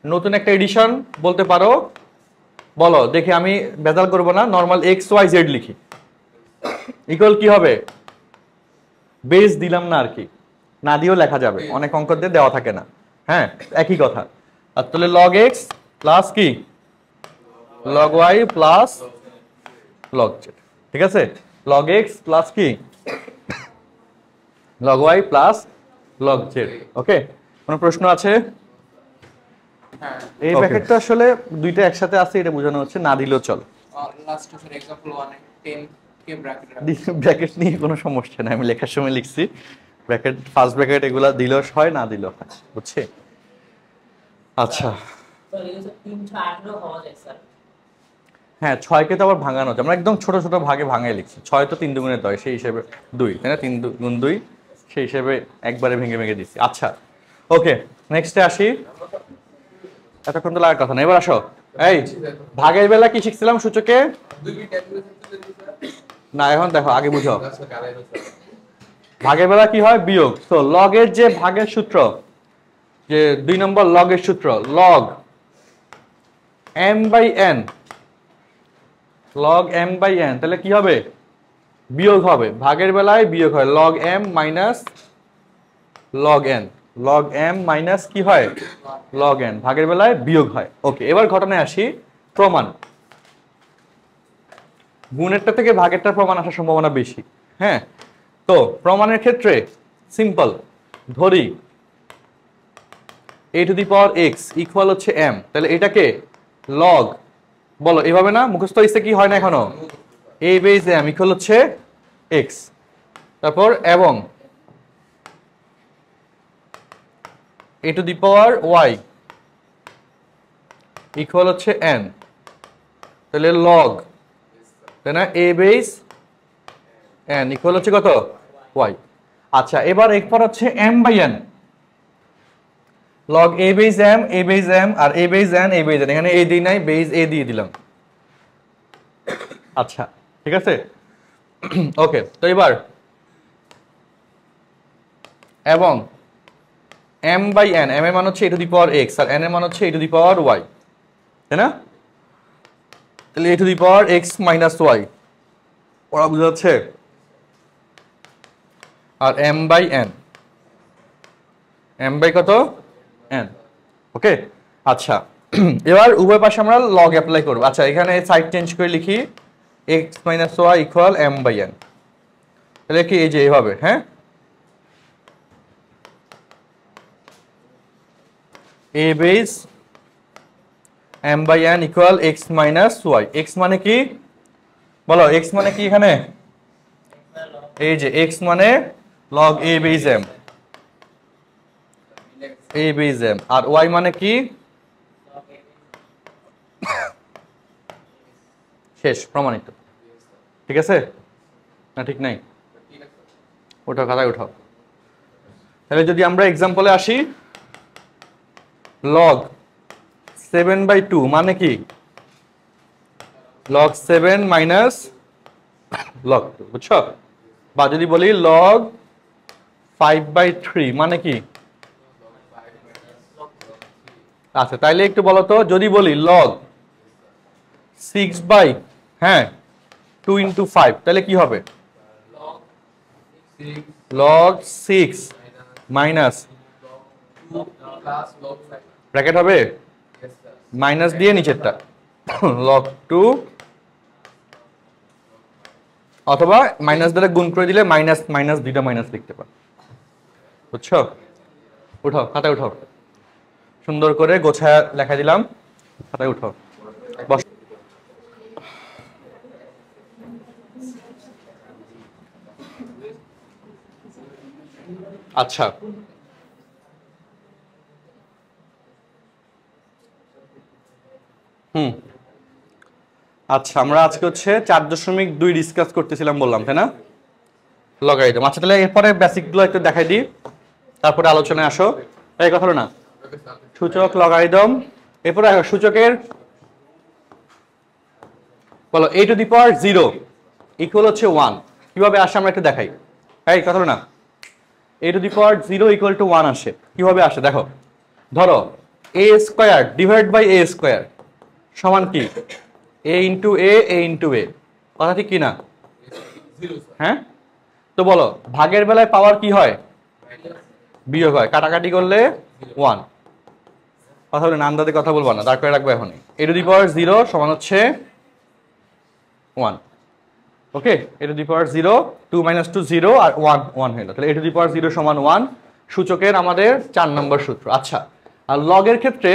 নতুন একটা এডিশন বলতে পারো। বলো দেখি, আমি বেজাল করব না, নরমাল XYZ লিখি, ইকুয়াল কি হবে? বেস দিলাম না আর কি, না দিয়েও লেখা যাবে, অনেক অঙ্ক দিয়ে দেওয়া থাকে না। হ্যাঁ, একই কথা। আর তাহলে log x প্লাস কি log y plus log z, ঠিক আছে? log x প্লাস কি log y plus log z। ওকে, কোনো প্রশ্ন আছে? এই ব্র্যাকেটটা আসলে দুইটা একসাথে আছে, এটা বোঝানো হচ্ছে, না দিলেও চলে। লাস্ট স্যার एग्जांपल 1 এ 10 কে ব্র্যাকেট ব্র্যাকেট নিয়ে কোনো সমস্যা নাই, আমি লেখার সময় লিখছি ব্র্যাকেট, ফার্স্ট ব্র্যাকেট এগুলা দিলেও হয় না দিলেও হয়, বুঝছি? আচ্ছা, হ্যাঁ 6 কে তো আবার ভাঙানো যায়, আমরা একদম ছোট ছোট ভাগে ভাঙাই লিখছি। 6 তো 3 দুগুণে 10, সেই হিসেবে 2, তাই না? 3 গুণ 2, সেই হিসেবে একবারে ভেঙে ভেঙে দিচ্ছি। আচ্ছা ওকে, নেক্সটে আসি। এতক্ষণ তো লাগার কথা না, এবার আসো। এই ভাগের বেলা কি শিখছিলাম সূচকে? না এখন দেখো, আগে বুঝো। ভাগের বেলা কি হয়? বিয়োগ। তো লগের যে ভাগের সূত্র, যে 2 নম্বর লগের সূত্র, log m/n, log m/n, তাহলে কি হবে? বিয়োগ হবে। ভাগের বেলায় বিয়োগ হয়, log m minus log n, log m minus কি হয়? log n, ভাগের বেলায় বিয়োগ হয়। ওকে, এবার ঘটনায় আসি। প্রমাণ, গুণেরটা থেকে ভাগেরটা প্রমাণ আসার সম্ভাবনা বেশি। হ্যাঁ, তো প্রমাণের ক্ষেত্রে সিম্পল, ধরি a to the power x equal হচ্ছে m, তাহলে এটাকে log, বলো এভাবে না, মুখস্থ হইছে কি হয় না এখনো? a বেস m ইকুয়াল হচ্ছে x, তারপর এবং a to the power y equal হচ্ছে n, তাহলে log, তাই না, a বেস n ইকুয়াল হচ্ছে কত? y। আচ্ছা, এবার এরপর হচ্ছে m/n, log a base m, a base m, আর a base n, a base n, এখানে a দিই নাই, বেস a দিয়ে দিলাম। আচ্ছা ঠিক আছে, ওকে। তো এবার এবং m/n, m এর মান হচ্ছে a to the power x, আর n এর মান হচ্ছে a to the power y, তাই না? তাহলে a to the power x minus y, ওরা বুঝা যাচ্ছে? আর m/n, m বাই কত? n। ওকে, আচ্ছা এবার উভয় পাশে আমরা log অ্যাপ্লাই করব। আচ্ছা, এখানে সাইড চেঞ্জ করে লিখি x minus y equal m/n, তাহলে কি এই যে এইভাবে, হ্যাঁ, a base m/n equal x minus y। x মানে কি বলো, x মানে কি এখানে? এই যে x মানে log a base m, a base m, আর y মানে কি? শেষ, প্রমাণিত। ঠিক আছে না? ঠিক নাই? ওঠাও, খাতায় উঠাও। তাহলে যদি আমরা এক্সাম্পলে আসি, log 7/2 মানে কি? log 7 মাইনাস log 2, বুঝছো? বা যদি বলি log 5/3 মানে কি? আচ্ছা, তাইলে একটু বলো তো, যদি বলি log 6/2 ইন্টু 5, তাহলে কি হবে? log 6 মাইনাস ব্র্যাকেট হবে, মাইনাস দিয়ে নিচেরটা log 2, অথবা মাইনাস দ্বারা গুণ করে দিলে মাইনাস মাইনাস দুইটা মাইনাস লিখতে পারো, বুঝছো? উঠাও, খাতায় উঠাও, সুন্দর করে গোছায় লেখা দিলাম, খাতায় উঠাও, বস। আচ্ছা, আচ্ছা আমরা আজকে হচ্ছে 4.2 ডিসকাস করতেছিলাম বললাম তাই না, লগারিদম। আচ্ছা তাহলে এরপরে বেসিকগুলো একটু দেখাই দিই, তারপরে আলোচনায় আসো। এই কথা হলো না, সূচক লগারিদম। এরপরে সূচকের বলো a to the power 0 equal হচ্ছে 1, কিভাবে আসে আমরা একটু দেখাই। এই কথা হলো না, a to the power 0 equal to 1 আসে, কিভাবে আসে দেখো। ধরো a square divide by a square সমান কি a into a into a, কথা ঠিক কি না? হ্যাঁ, তো বলো ভাগের বেলায় পাওয়ার কি হয়? বিয়োগ হয়, কাটাকাটি করলে 1। কথা বলে নান্দাতে কথা বলবো না, দাঁড় করে রাখবো এখনই। a টু দি পাওয়ার 0 সমান হচ্ছে 1। ওকে, a টু দি পাওয়ার 0, 2 - 2 0 আর 1 1 হলো, তাহলে a টু দি পাওয়ার 0 সমান 1 সূচকের আমাদের 4 নম্বর সূত্র। আচ্ছা, আর লগের ক্ষেত্রে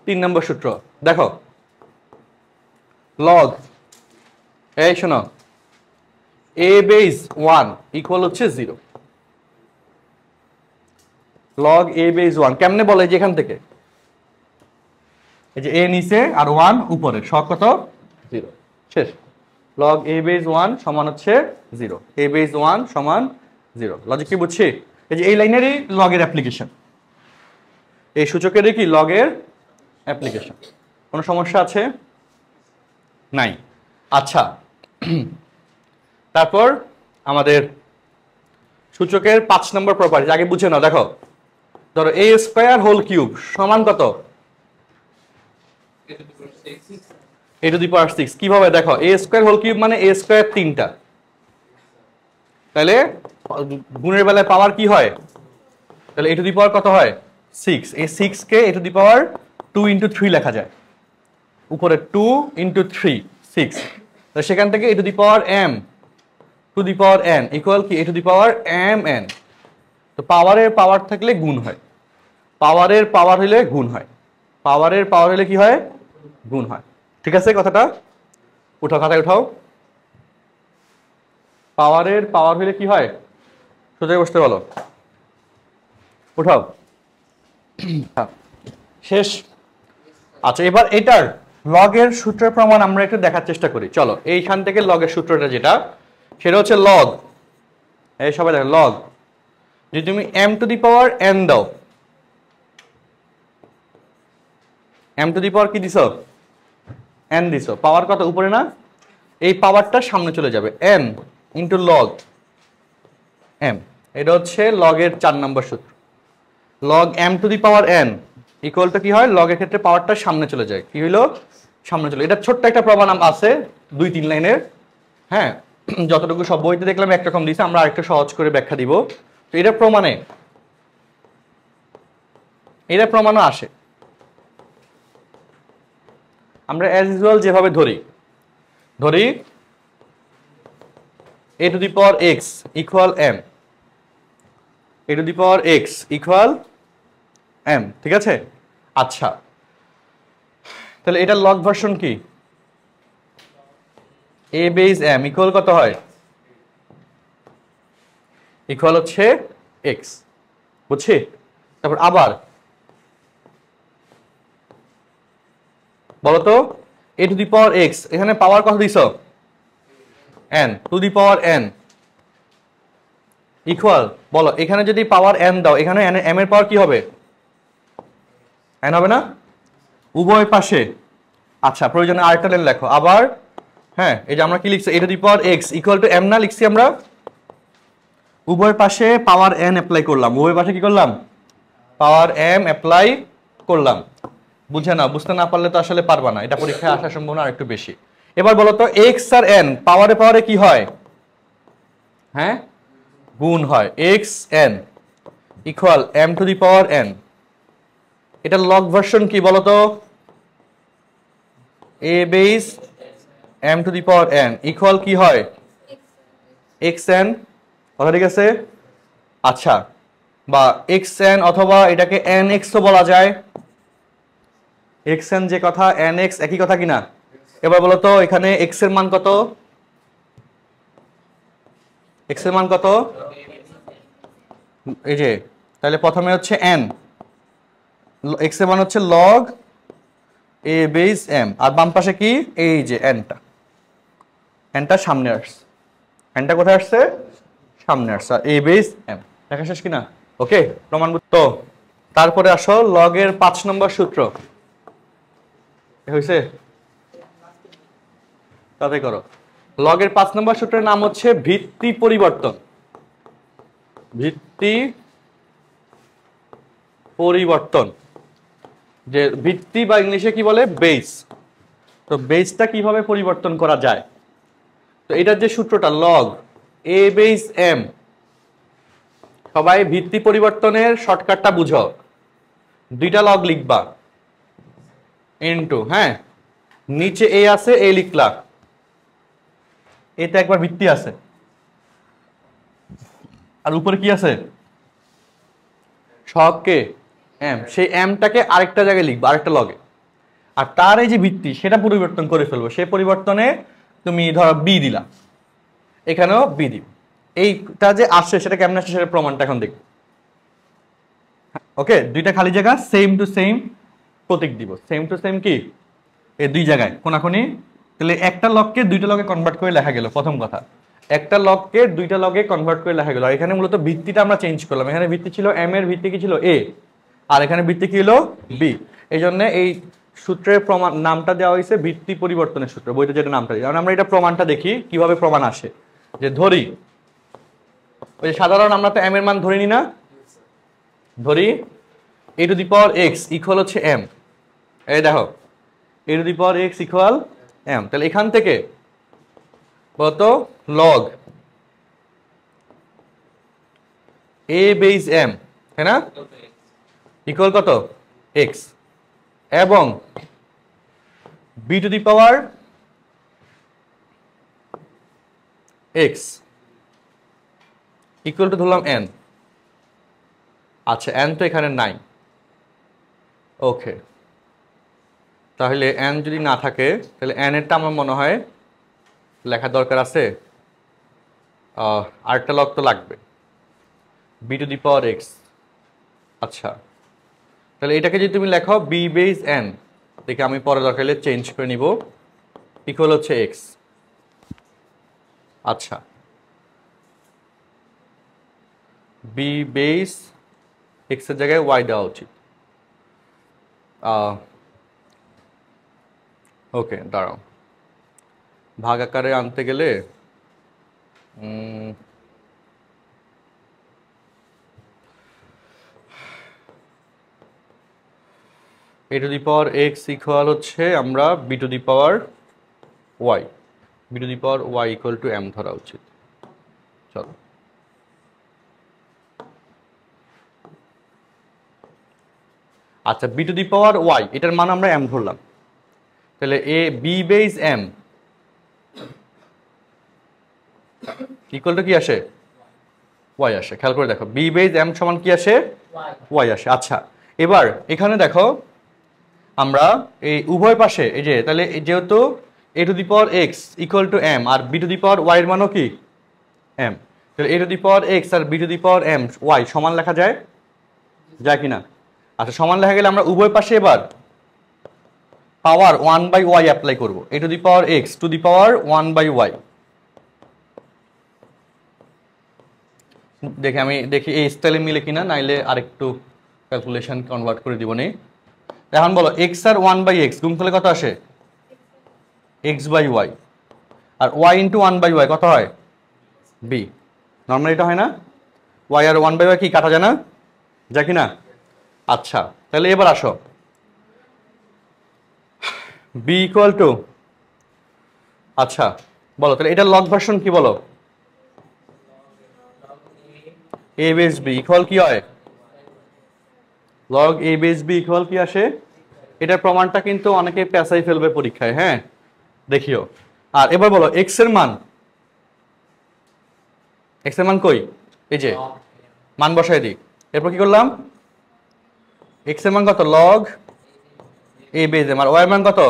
3 নম্বর সূত্র দেখো। লগ, এই শোনো, a বেস 1 ইকুয়াল হচ্ছে 0। লগ a বেস 1 কেমনে বলে, যে এখান থেকে এই যে a নিচে আর 1 উপরে, সব কত 0, শেষ। লগ a বেস 1 সমান হচ্ছে 0, a বেস 1 সমান 0। লজিক কি বুঝছি? এই যে এই লাইনেরই লগের অ্যাপ্লিকেশন, এই সূচকেরই কি লগের অ্যাপ্লিকেশন। কোনো সমস্যা আছে? নাই। আচ্ছা, তারপর আমাদের সূচকের 5 নম্বর প্রপার্টি আগে বুঝে নাও। দেখো, ধরো a স্কয়ার হোল কিউব সমান কত? a টু দি পাওয়ার 6। কিভাবে দেখো, a স্কয়ার হোল কিউব মানে a স্কয়ার 3টা, তাহলে গুণের বেলায় পাওয়ার কি হয়? তাহলে a টু দি পাওয়ার কত হয়? 6। এই 6 কে a to the power 2 into 3 লেখা যায়, উপরে 2 ইন্টু 3 6, তো সেখান থেকে a to the power m two the power n equal কি a to the power m n। তো পাওয়ারের পাওয়ার থাকলে গুণ হয়, পাওয়ারের পাওয়ার হলে গুণ হয়, পাওয়ারের পাওয়ার হলে কি হয়? গুণ হয়। ঠিক আছে কথাটা? উঠাও, খাতায় উঠাও। পাওয়ারের পাওয়ার হলে কি হয়? সোজা বসতে বলো, উঠাও। শেষ। আচ্ছা, এবার এটার লগের সূত্রের প্রমাণ আমরা একটু দেখার চেষ্টা করি। চলো, এইখান থেকে লগের সূত্রটা যেটা, সেটা হচ্ছে লগ, এই সবাই দেখো, লগ যদি তুমি m two the power n দাও, m টু দি পাওয়ার কি দিছো? n দিছো, পাওয়ার কত উপরে না, এই পাওয়ারটা সামনে চলে যাবে, n ইন্টু লগ m। এটা হচ্ছে লগের 4 নম্বর সূত্র। Log m two the power n equal to কি হয়? লগের ক্ষেত্রে পাওয়ারটা সামনে চলে যায়, কি হইলো? সামনে চলে। এটা ছোট্ট একটা প্রমাণ আছে 2-3 লাইনের, হ্যাঁ, যতটুকু সব বইতে দেখলাম একরকম দিছে, আমরা আরেকটু সহজ করে ব্যাখ্যা দিব। তো এটা প্রমাণে, এটা প্রমাণও আসে। আমরা অ্যাজ ইউজুয়াল যেভাবে ধরি a to the power x equal m, a to the power x equal m, ঠিক আছে? আচ্ছা, তাহলে এটা লগ ভার্সন কি? a বেস m ইকুয়াল কত হয়? ইকুয়াল হচ্ছে x, বুঝছি? তারপর আবার বলো তো, a to the power x, এখানে পাওয়ার কত দিছো? n two the power n equal, বলো এখানে যদি পাওয়ার n দাও, এখানে m এর পাওয়ার কি হবে? n হবে না? উভয় পাশে। আচ্ছা, প্রয়োজনে আরেকটা লাইন লেখো আবার। হ্যাঁ, এই যে আমরা কি লিখছি, a to the power x equal to m না লিখছি আমরা? উভয় পাশে পাওয়ার n অ্যাপ্লাই করলাম, উভয় পাশে কি করলাম? পাওয়ার m অ্যাপ্লাই করলাম। বুঝে না, বুঝতে না পারলে তো আসলে পারবা না, এটা পরীক্ষায় আসার সম্ভাবনা আরেকটু বেশি। এবার বলো তো, x আর n পাওয়ারে পাওয়ারে কি হয়? হ্যাঁ, গুণ হয়, x n equal m two the power n। এটা লগ ভার্সন কি বলো তো? a base m two the power n equal কি হয়? xn, কথা ঠিক আছে? আচ্ছা, বা xn অথবা এটাকে nx ও বলা যায়, xn যে কথা nx একই কথা কিনা? এবার বলো তো, এখানে x এর মান কত? x এর মান কত? এই যে, তাহলে প্রথমে হচ্ছে n, x এর মান হচ্ছে log এ বেস এম, আর বাম পাশে কি এই যে এনটা সামনে আসছে, এনটা কোথায় আসছে সামনে আসছে, আর এ বেস এম দেখা শেষ কিনা? ওকে, প্রমাণভূত। তো তারপরে আসো লগের 5 নম্বর সূত্র হয়েছে, তাতে করো। লগের 5 নম্বর সূত্রের নাম হচ্ছে ভিত্তি পরিবর্তন। ভিত্তি পরিবর্তন, যে ভিত্তি বা ইংলিশে কি বলে বেস, তো বেসটা কিভাবে পরিবর্তন করা যায়। তো এটার যে সূত্রটা লগ এ বেস এম, সবাই ভিত্তি পরিবর্তনের শর্টকাটটা বুঝো, দুইটা লগ লিখবা ইনটু, হ্যাঁ নিচে এ আছে এ লিখলা, এতে একবার ভিত্তি আছে আর উপরে কি আছে সহগ কে এম, সেই এমটাকে আরেকটা জায়গায় লিখবা আরেকটা লগে, আর তার এই যে ভিত্তি সেটা পরিবর্তন করে ফেলবো, সেই পরিবর্তনে তুমি ধরো বি দিলা, এখানেও বি দিব, এইটা যে আসছে সেটা কেমন আসছে সেটা প্রমাণটা এখন দেখব। ওকে, দুইটা খালি জায়গা সেম টু সেম প্রতীক দিব, সেম টু সেম কি এই দুই জায়গায় কোনাকুনি, তাহলে একটা লগকে দুইটা লগে কনভার্ট করে লেখা গেল, প্রথম কথা একটা লগকে দুইটা লগে কনভার্ট করে লেখা গেল। আর এখানে মূলত ভিত্তিটা আমরা চেঞ্জ করলাম, এখানে ভিত্তি ছিল এম এর ভিত্তি কি ছিল এ, আর এখানে ভিত্তি কি হলো বি, এই জন্য এই সূত্রের প্রমাণ নামটা দেওয়া হয়েছে ভিত্তি পরিবর্তনের সূত্র, বইতে যেটা নামটা দিই। আমরা এটা প্রমাণটা দেখি কিভাবে প্রমাণ আসে, যে ধরি ওই সাধারণ আমরা তো এম এর মান ধরি নি না, ধরি a to the power x equal হচ্ছে এম, এই দেখো a to the power x equal m, তাহলে এখান থেকে কত লগ এ বেস এম, তাই না, ইকুয়াল কত এক্স, এবং B to the power x equal to ধরলাম এন। আচ্ছা এন তো এখানে নাই, ওকে, তাহলে এন যদি না থাকে তাহলে এন এরটা আমার মনে হয় লেখা দরকার আছে, আরেকটা লগ তো লাগবে B to the power x. আচ্ছা তাহলে এটাকে যদি তুমি লেখো বি বেস এন, দেখে আমি পরে দরকার হলে চেঞ্জ করে নিব, ইকুয়াল হচ্ছে এক্স। আচ্ছা বি বেস এক্স এর জায়গায় ওয়াই দেওয়া উচিত, ওকে দাঁড়াও, ভাগ আকারে আনতে গেলে a to the power x equal হচ্ছে আমরা b to the power y, b to the power y equal to m ধরা উচিত। চলো আচ্ছা b to the power y এটার মান আমরা এম ধরলাম, তাহলে a b base m equal to কি আসে ওয়াই আসে, খেয়াল করে দেখো বি বেস এম সমান কি আসে ওয়াই আসে। আচ্ছা এবার এখানে দেখো আমরা এই উভয় পাশে এই যে, তাহলে যেহেতু a to the power x equal to m আর b to the power y এর মানও কি এম, তাহলে a to the power x আর b to the power m y সমান লেখা যায়, যায় কিনা? আচ্ছা সমান লেখা গেলে আমরা উভয় পাশে এবার পাওয়ার 1/y অ্যাপ্লাই করব, a to the power x to the power 1/y। দেখে আমি দেখি এই স্টাইলে মিলে কিনা, নাইলে আরেকটু ক্যালকুলেশন কনভার্ট করে দিব নি। এখন বলো এক্স আর 1/x গুণ করলে কত আসে x/y, আর y ইন্টু 1/y কত হয় b, নর্মালি এটা হয় না, y আর 1/y কি কাটা যায় না, যায় কিনা? আচ্ছা তাহলে এবার আসো b ইকুয়াল টু, আচ্ছা বলো তাহলে এটা লগ ভার্সন কি বলো, a বেস b ইকুয়াল কি হয় log a base b equal কি আসে। এটার প্রমাণটা কিন্তু অনেকে পেঁচাই ফেলবে পরীক্ষায়, হ্যাঁ দেখিও। আর এবার বলো x এর মান, x এর মান কই, এই যে মান বসাই দিই, এরপর কি করলাম x এর মান কত লগ a বেস m, আর y এর মান কত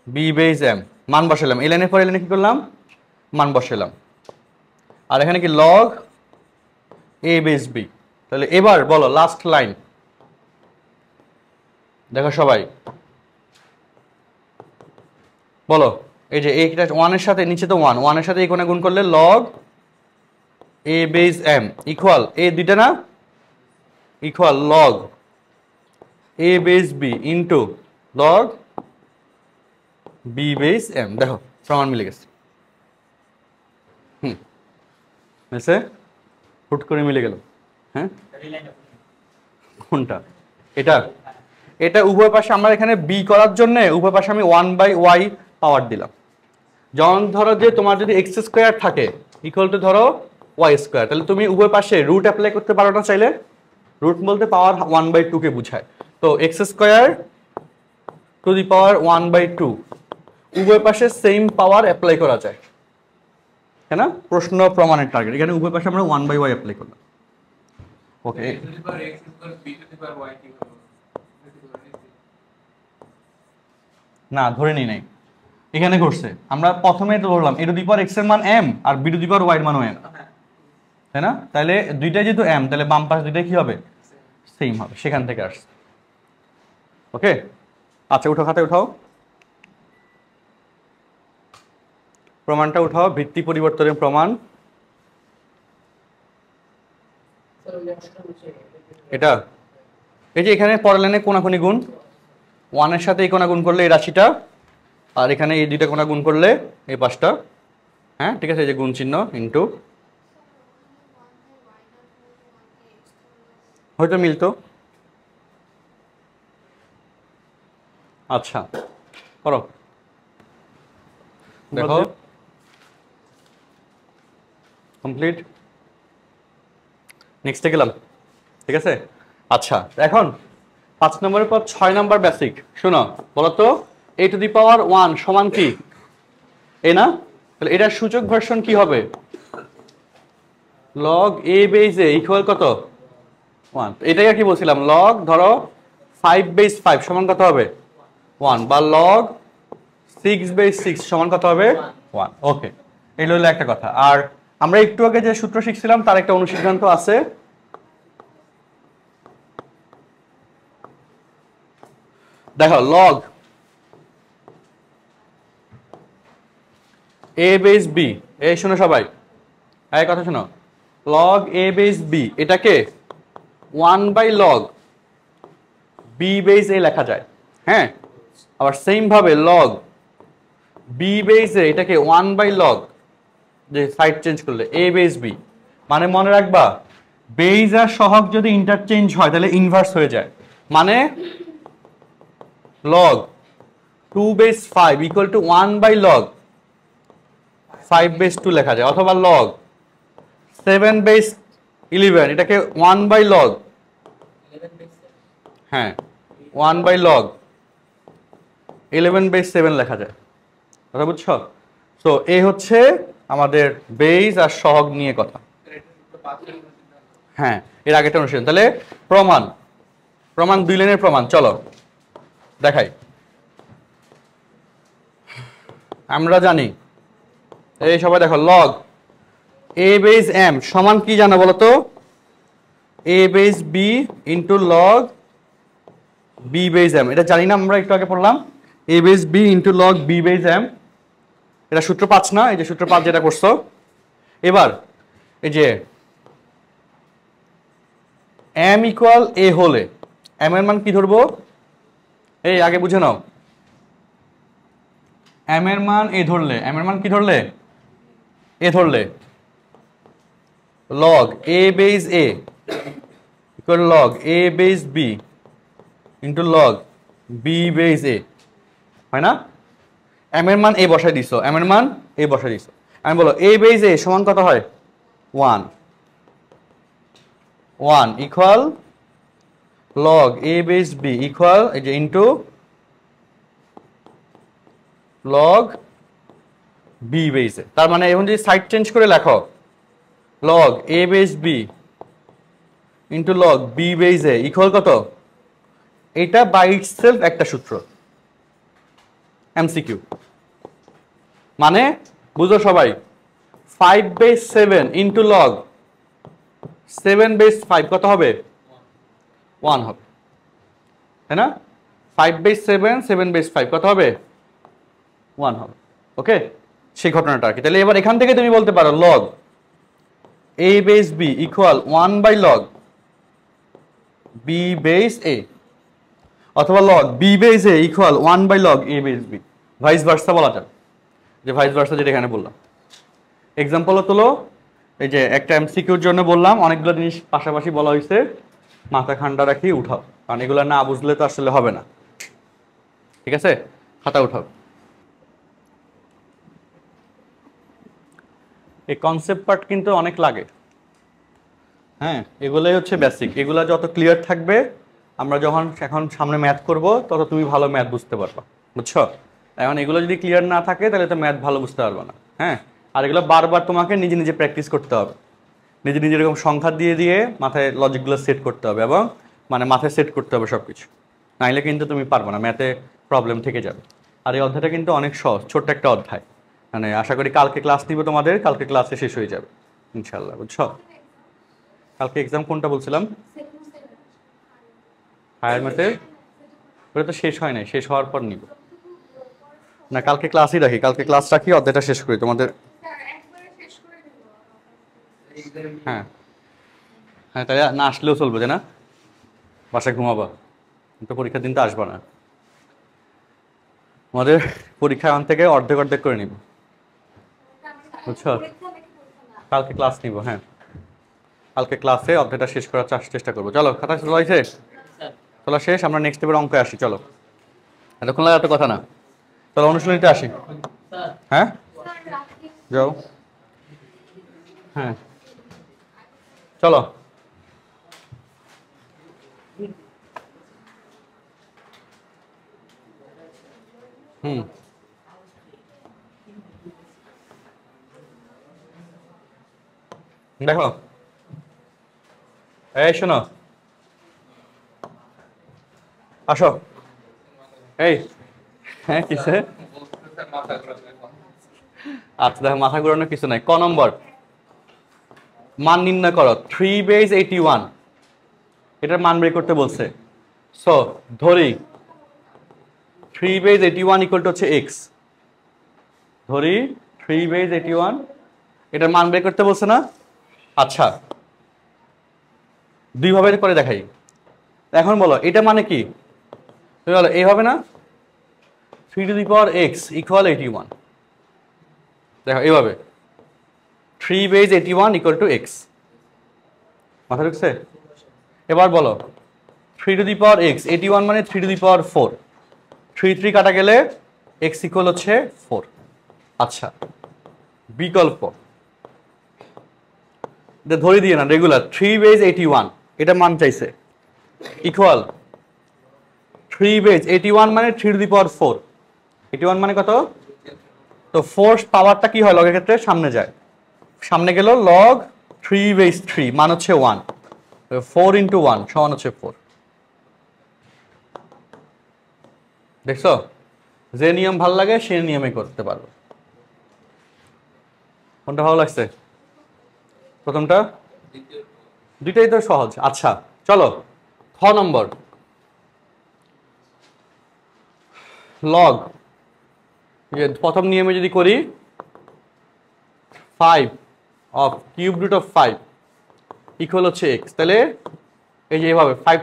b বেস m, মান বসালাম এই লাইনের পর এই লাইনে কি করলাম মান বসালাম, আর এখানে কি লগ a বেস b। তাহলে এবার বলো লাস্ট লাইন, দেখো সবাই বলো, এই যে এইটা 1 এর সাথে নিচে তো 1 এর সাথে এই কোণে গুণ করলে log a base m equal এই দুইটা না, equal log a base b into log b base m। দেখো প্রমাণ মিলে গেছে। মিলছে, হুট করে মিলে গেল। হ্যাঁ কোনটা? এটা এটা উভয় পাশে আমরা এখানে b করার জন্য উভয় পাশে আমি 1/y পাওয়ার দিলাম। যেমন ধরো যে তোমার যদি x স্কয়ার থাকে ইকুয়াল টু ধরো y স্কয়ার, তাহলে তুমি উভয় পাশে রুট অ্যাপ্লাই করতে পারো না চাইলে। রুট বলতে পাওয়ার 1/2 কে বোঝায়। তো x স্কয়ার টু দি পাওয়ার 1/2 উভয় পাশে সেম পাওয়ার অ্যাপ্লাই করা যায়, তাই না? প্রশ্ন প্রমাণের টার্গেট এখানে উভয় পাশে আমরা 1/y অ্যাপ্লাই করলাম। ওকে, a to the power x equals b to the power y কি হলো? না ধরে নিই নাই, এখানে ঘটছে। আমরা প্রথমে তো ধরলাম a to the power x এর মান m আর b to the power y এর মানও m, তাই না? তাহলে দুইটাই যেহেতু m, তাহলে বাম পাশ দুইটাই কি হবে? সেম হবে, সেখান থেকে আসছে। ওকে, আচ্ছা উঠো, খাতায় উঠাও, প্রমাণটা উঠাও, ভিত্তি পরিবর্তনের প্রমাণ। এটা এই যে এখানে পরের লাইনে কোনাকুনি গুণ, 1 এর সাথে এই কোনা গুণ করলে এই রাশিটা, আর এখানে এই দুইটা কোনা গুণ করলে এই পাশটা। হ্যাঁ ঠিক আছে, এই যে গুণ চিহ্ন ইনটু, হয়তো মিলতো। আচ্ছা করো, দেখো কমপ্লিট। নেক্সটে গেলাম, ঠিক আছে। আচ্ছা এখন 5 নম্বরের পর 6 নম্বর বেসিক। শোনো, বলো তো a টু দি পাওয়ার 1 সমান কি? এ না? তাহলে এটার সূচক ভার্সন কি হবে? Log a base a equal কত? 1। এটাই আর কি বলছিলাম, লগ ধরো 5 বেস 5 সমান কত হবে? 1, বা লগ 6 বেস 6 সমান কত হবে? 1। ওকে, এই হলো একটা কথা। আর আমরা একটু আগে যে সূত্র শিখছিলাম তার একটা অনুসিদ্ধান্ত আছে। দেখো লগ a বেস b, এই শোনো সবাই, এই কথা শোনো, লগ a বেস b এটাকে 1/log b বেস a লেখা যায়। হ্যাঁ, আবার সেম ভাবে লগ b বেস a এটাকে 1/log, যে সাইড চেঞ্জ করলে a বেস b, মানে মনে রাখবা বেস আর সহগ যদি ইন্টারচেঞ্জ হয় তাহলে ইনভার্স হয়ে যায়। মানে log 2 base 5 equal to 1/log 5 base 2 লেখা যায়, অথবা log 7 বেস 11 এটাকে 1/log, হ্যাঁ 1/log 11 বেস 7 লেখা যায়। কথা বুঝছো? তো এই হচ্ছে আমাদের বেস আর সহগ নিয়ে কথা। হ্যাঁ, এর আগেটা অনুশীলন। তাহলে প্রমাণ, প্রমাণ 2 লাইনের প্রমাণ, চলো দেখাই। আমরা জানি, এই সবাই দেখো, লগ a বেস m সমান কি জানো বলো তো? a base b into log b base m। এটা জানি না, আমরা একটু আগে পড়লাম, a base b into log b base m। এটা সূত্র 5 না? এই যে সূত্র 5 যেটা করছো। এবার এই যে m ইকুয়াল a হলে m এর মান কি ধরবো? এই আগে বুঝে নাও, m এর মান a ধরলে, m এর মান কি ধরলে? a ধরলে log a base a equal log a base b into log b base a, হয় না? m এর মান a বসাই দিছো, m এর মান a বসাই দিছো। আমি বলো a বেস a সমান কত হয়? 1 equal log a base b equal এই যে into log b base a। তার মানে এখন যদি সাইড চেঞ্জ করে লেখো, log a base b into log b base a equal কত? এটা বাই ইটসেলফ একটা সূত্র, এমসিকিউ। মানে বুঝো সবাই, 5 বেস 7 ইন্টু log 7 বেস 5 কত হবে? 1 হবে, তাই না? 5/7 7/5 কত হবে 1 হবে। ওকে, সেই ঘটনাটা আর কি। তাহলে এবার এখান থেকে তুমি বলতে পারো log a/b equal 1/log b/a, অথবা log b/a equal 1/log a/b, vice versa বলা যায়, যে ভাইস ভার্সা যেটা এখানে বললাম। এক্সাম্পল তোলো, এই যে একটা এমসিকিউর জন্য বললাম, অনেকগুলো জিনিস পাশাপাশি বলা হয়েছে, মাথা ঠান্ডা রাখি উঠাও, কারণ এগুলো না বুঝলে তো আসলে হবে না। ঠিক আছে, খাতা উঠাও। এই কনসেপ্ট পার্ট কিন্তু অনেক লাগে। হ্যাঁ, এগুলোই হচ্ছে বেসিক। এগুলা যত ক্লিয়ার থাকবে, আমরা যখন এখন সামনে ম্যাথ করব তত তুমি ভালো ম্যাথ বুঝতে পারবা, বুঝছো? এখন এগুলো যদি ক্লিয়ার না থাকে তাহলে তো ম্যাথ ভালো বুঝতে পারবে না। হ্যাঁ, আর এগুলো বারবার তোমাকে নিজে নিজে প্র্যাকটিস করতে হবে, নিজে নিজে এরকম সংখ্যা দিয়ে দিয়ে মাথায় লজিকগুলো সেট করতে হবে, এবং মানে মাথায় সেট করতে হবে সব কিছু, নাইলে কিন্তু তুমি পারবে না, ম্যাথে প্রবলেম থেকে যাবে। আর এই অধ্যায়টা কিন্তু অনেক সহজ, ছোট্ট একটা অধ্যায়। মানে আশা করি কালকে ক্লাস নিব তোমাদের, কালকে ক্লাসে শেষ হয়ে যাবে ইনশাল্লাহ, বুঝছো? কালকে এক্সাম কোনটা বলছিলাম? হায়ার ম্যাথের, ওটা তো শেষ হয় নাই, শেষ হওয়ার পর নিব না, কালকে ক্লাসই রাখি, কালকে ক্লাস রাখি, অধ্যায়টা শেষ করি তোমাদের। হ্যাঁ হ্যাঁ, তাই না আসলেও চলবে, যে না বাসায় ঘুমাবা, তো পরীক্ষার দিন তো আসবা না। আমাদের পরীক্ষা এখন থেকে অর্ধেক অর্ধেক করে নিব, বুঝছো? কালকে ক্লাস নিব, হ্যাঁ কালকে ক্লাসে অধ্যায়টা শেষ করার চেষ্টা করবো। চলো, খাতা তোলা হয়েছে? তোলা শেষ, আমরা নেক্সট এবার অঙ্কে আসি। চলো, এতক্ষণ লাগে এত কথা না, চলো অনুশীলনীতে আসি। হ্যাঁ যাও, হ্যাঁ চলো। দেখো, এই শোনো, আসো। এই হ্যাঁ কিসে? আচ্ছা দেখো, মাথা ঘুরানোর কিছু নাই। ক নম্বর, মান নির্ণয় করো 3/81, এটার মান বের করতে বলছে। সো ধরি 3/81 ইকুয়াল টু হচ্ছে এক্স, ধরি 3/81 এটার মান বের করতে বলছে না? আচ্ছা, দুইভাবে করে দেখাই। এখন বলো এটা মানে কি? তুমি বলো এইভাবে না, 3 x ইকুয়াল 81, দেখো এইভাবে 3/81 ইকুয়াল টু এক্স, মাথা ঢুকছে? এবার বলো 3 x 81 মানে 3 4, 3 কাটা গেলে x ইকুয়াল হচ্ছে 4। আচ্ছা, বিকল্প ধরে দিয়ে না, রেগুলার 3/81 এটা মান চাইছে, ইকুয়াল 3/81 মানে 3 4, 81 মানে কত? তো ফোর্স পাওয়ারটা কি হয় লগের ক্ষেত্রে? সামনে যায়, সামনে গেল লগ 3/3 মান হচ্ছে 1, 4 × 1 সমান হচ্ছে 4। দেখছো, যে নিয়ম ভালো লাগে সে নিয়মে করতে পারবো। কোনটা ভালো লাগছে? প্রথমটা? দুইটাই তো সহজ। আচ্ছা চলো, খ নম্বর, লগ, প্রথম নিয়মে যদি করি 5 of cube root of 5 equal হচ্ছে x, তাহলে এই যে এইভাবে 5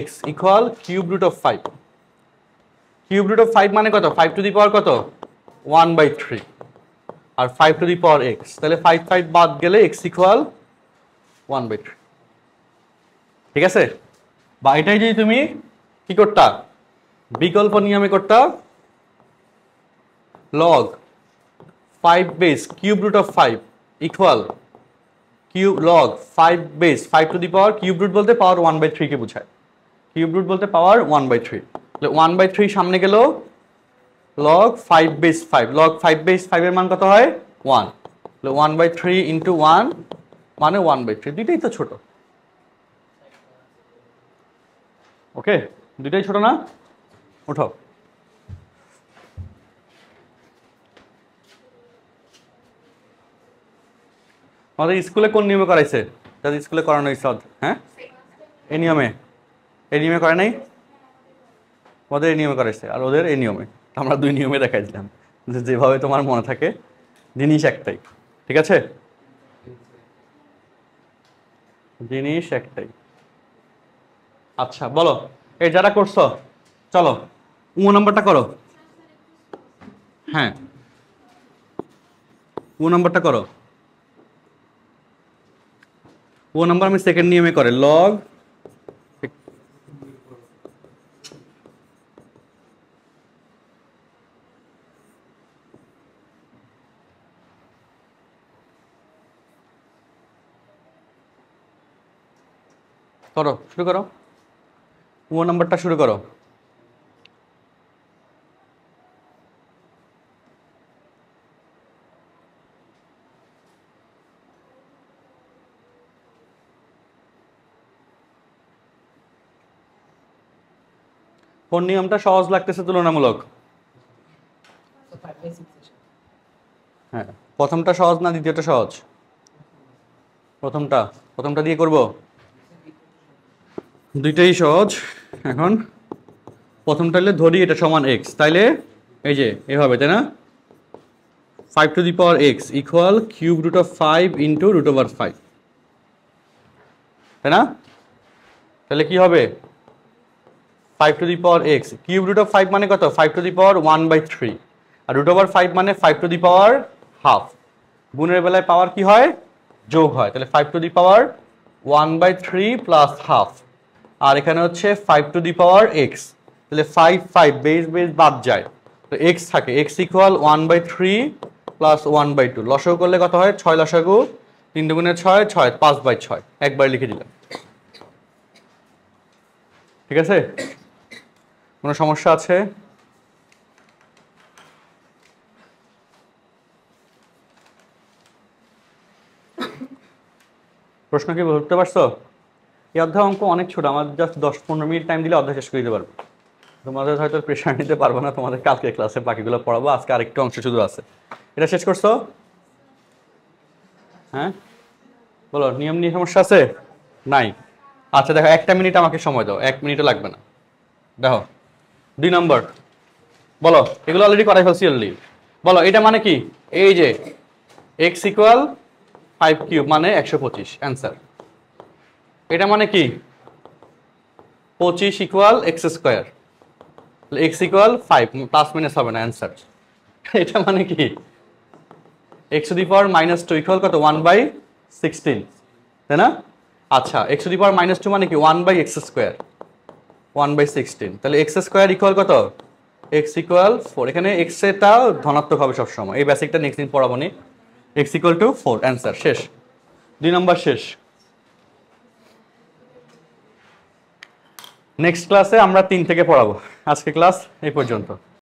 x equal cube root of 5, cube root of 5 মানে কত? 5 কত? 1/3, আর 5 x, তাহলে 5 বাদ গেলে x ইকুয়াল 1/3। ঠিক আছে? বা এটাই যদি তুমি কি করতা, বিকল্প নিয়মে করতা, log 5 base cube root of 5 equal cube log 5 base 5 cube root বলতে পাওয়ার 1/3 কে বোঝায়, কিউব রুট বলতে পাওয়ার 1/3, তাহলে 1/3 সামনে গেল, লগ 5 বেস 5, লগ 5 বেস 5 এর মান কত হয়? 1, তাহলে 1/3 × 1 মানে 1/3, দুইটাই তো ছোট। ওকে, দুইটাই ছোট না? উঠাও। আমাদের স্কুলে কোন নিয়মে করাইছে? যাদের স্কুলে করানো হয়েছে, হ্যাঁ এই নিয়মে, এই নিয়মে করে নাই? ওদের এই নিয়মে করাইছে আর ওদের এই নিয়মে, আমরা দুই নিয়মে দেখাই দিলাম, যেভাবে তোমার মনে থাকে, জিনিস একটাই। ঠিক আছে, জিনিস একটাই। আচ্ছা বলো, এই যারা করছো চলো নাম্বারটা করো। হ্যাঁ, নাম্বারটা করো। নাম্বার আমি সেকেন্ড নিয়মে করে লগ করো, শুরু করো। নাম্বারটা শুরু করো। কোন নিয়মটা সহজ লাগতেছে তুলনামূলক? হ্যাঁ, প্রথমটা সহজ না দ্বিতীয়টা সহজ? প্রথমটা দিয়ে করব। দুইটাই সহজ। এখন প্রথমটা হলে ধরি এটা সমান এক্স, তাইলে এই যে এভাবে, তাই না? 5 to the power x equal cube root of 5 into root over 5, তাই না? তাহলে কি হবে? 5 to the power x cube root of 5 মানে কত? 5 টু দি পাওয়ার 1/3, আর রুট ওভার 5 মানে 5 টু দি পাওয়ার হাফ। গুণের বেলায় পাওয়ার কি হয়? যোগ হয়। তাহলে 5 to the power 1/3 plus half, আর এখানে হচ্ছে 5 টু দি পাওয়ার এক্স। তাহলে 5 বেস বাদ যায়, তো এক্স থাকে, এক্স ইকুয়াল 1/3 প্লাস 1/2। লসাগু করলে কত হয়? 6 লসাগু, 3 দুগুণে 6, 6 5/6, একবার লিখে দিলাম। ঠিক আছে, কোনো সমস্যা আছে? প্রশ্ন কি বুঝতে পারছো? এই অধ্যায় অঙ্ক অনেক ছোট, আমার জাস্ট 10-15 মিনিট টাইম দিলে অধ্যায় শেষ করে দিতে পারবো। তোমাদের হয়তো প্রেশার নিতে পারবো না, তোমাদের কালকে ক্লাসে বাকিগুলো পড়াবো, আজকে আরেকটু অংশ শুধু আছে। এটা শেষ করছো? হ্যাঁ বলো, নিয়ম নিয়ে সমস্যা আছে? নাই? আচ্ছা দেখো, 1 মিনিট আমাকে সময় দাও, 1 মিনিটও লাগবে না। দেখো 2 নম্বর, বলো, এগুলো অলরেডি করাই ফেলছি অলরেডি। বলো এটা মানে কি? এই যে এক্স ইকুয়াল 5 কিউব মানে 125, অ্যান্সার। এটা মানে কি? 25 equal x square, x equal 5, plus minus হবে না, অ্যান্সার। এটা মানে কি? X to the power -2 equal কত? 1/16, তাই না? আচ্ছা, এক্স টু দি পাওয়ার -2 মানে কি? 1/x square, 1/16। তাহলে এক্স স্কোয়ার ইকুয়াল কত? X equal 4। এখানে এক্স এরটা ধনাত্মক হবে সবসময়, এই বেসিকটা নেক্সট দিন পড়াবো নি। X equal two 4, answer. শেষ, 2 নম্বর শেষ। নেক্সট ক্লাসে আমরা 3 থেকে পড়াবো, আজকে ক্লাস এই পর্যন্ত।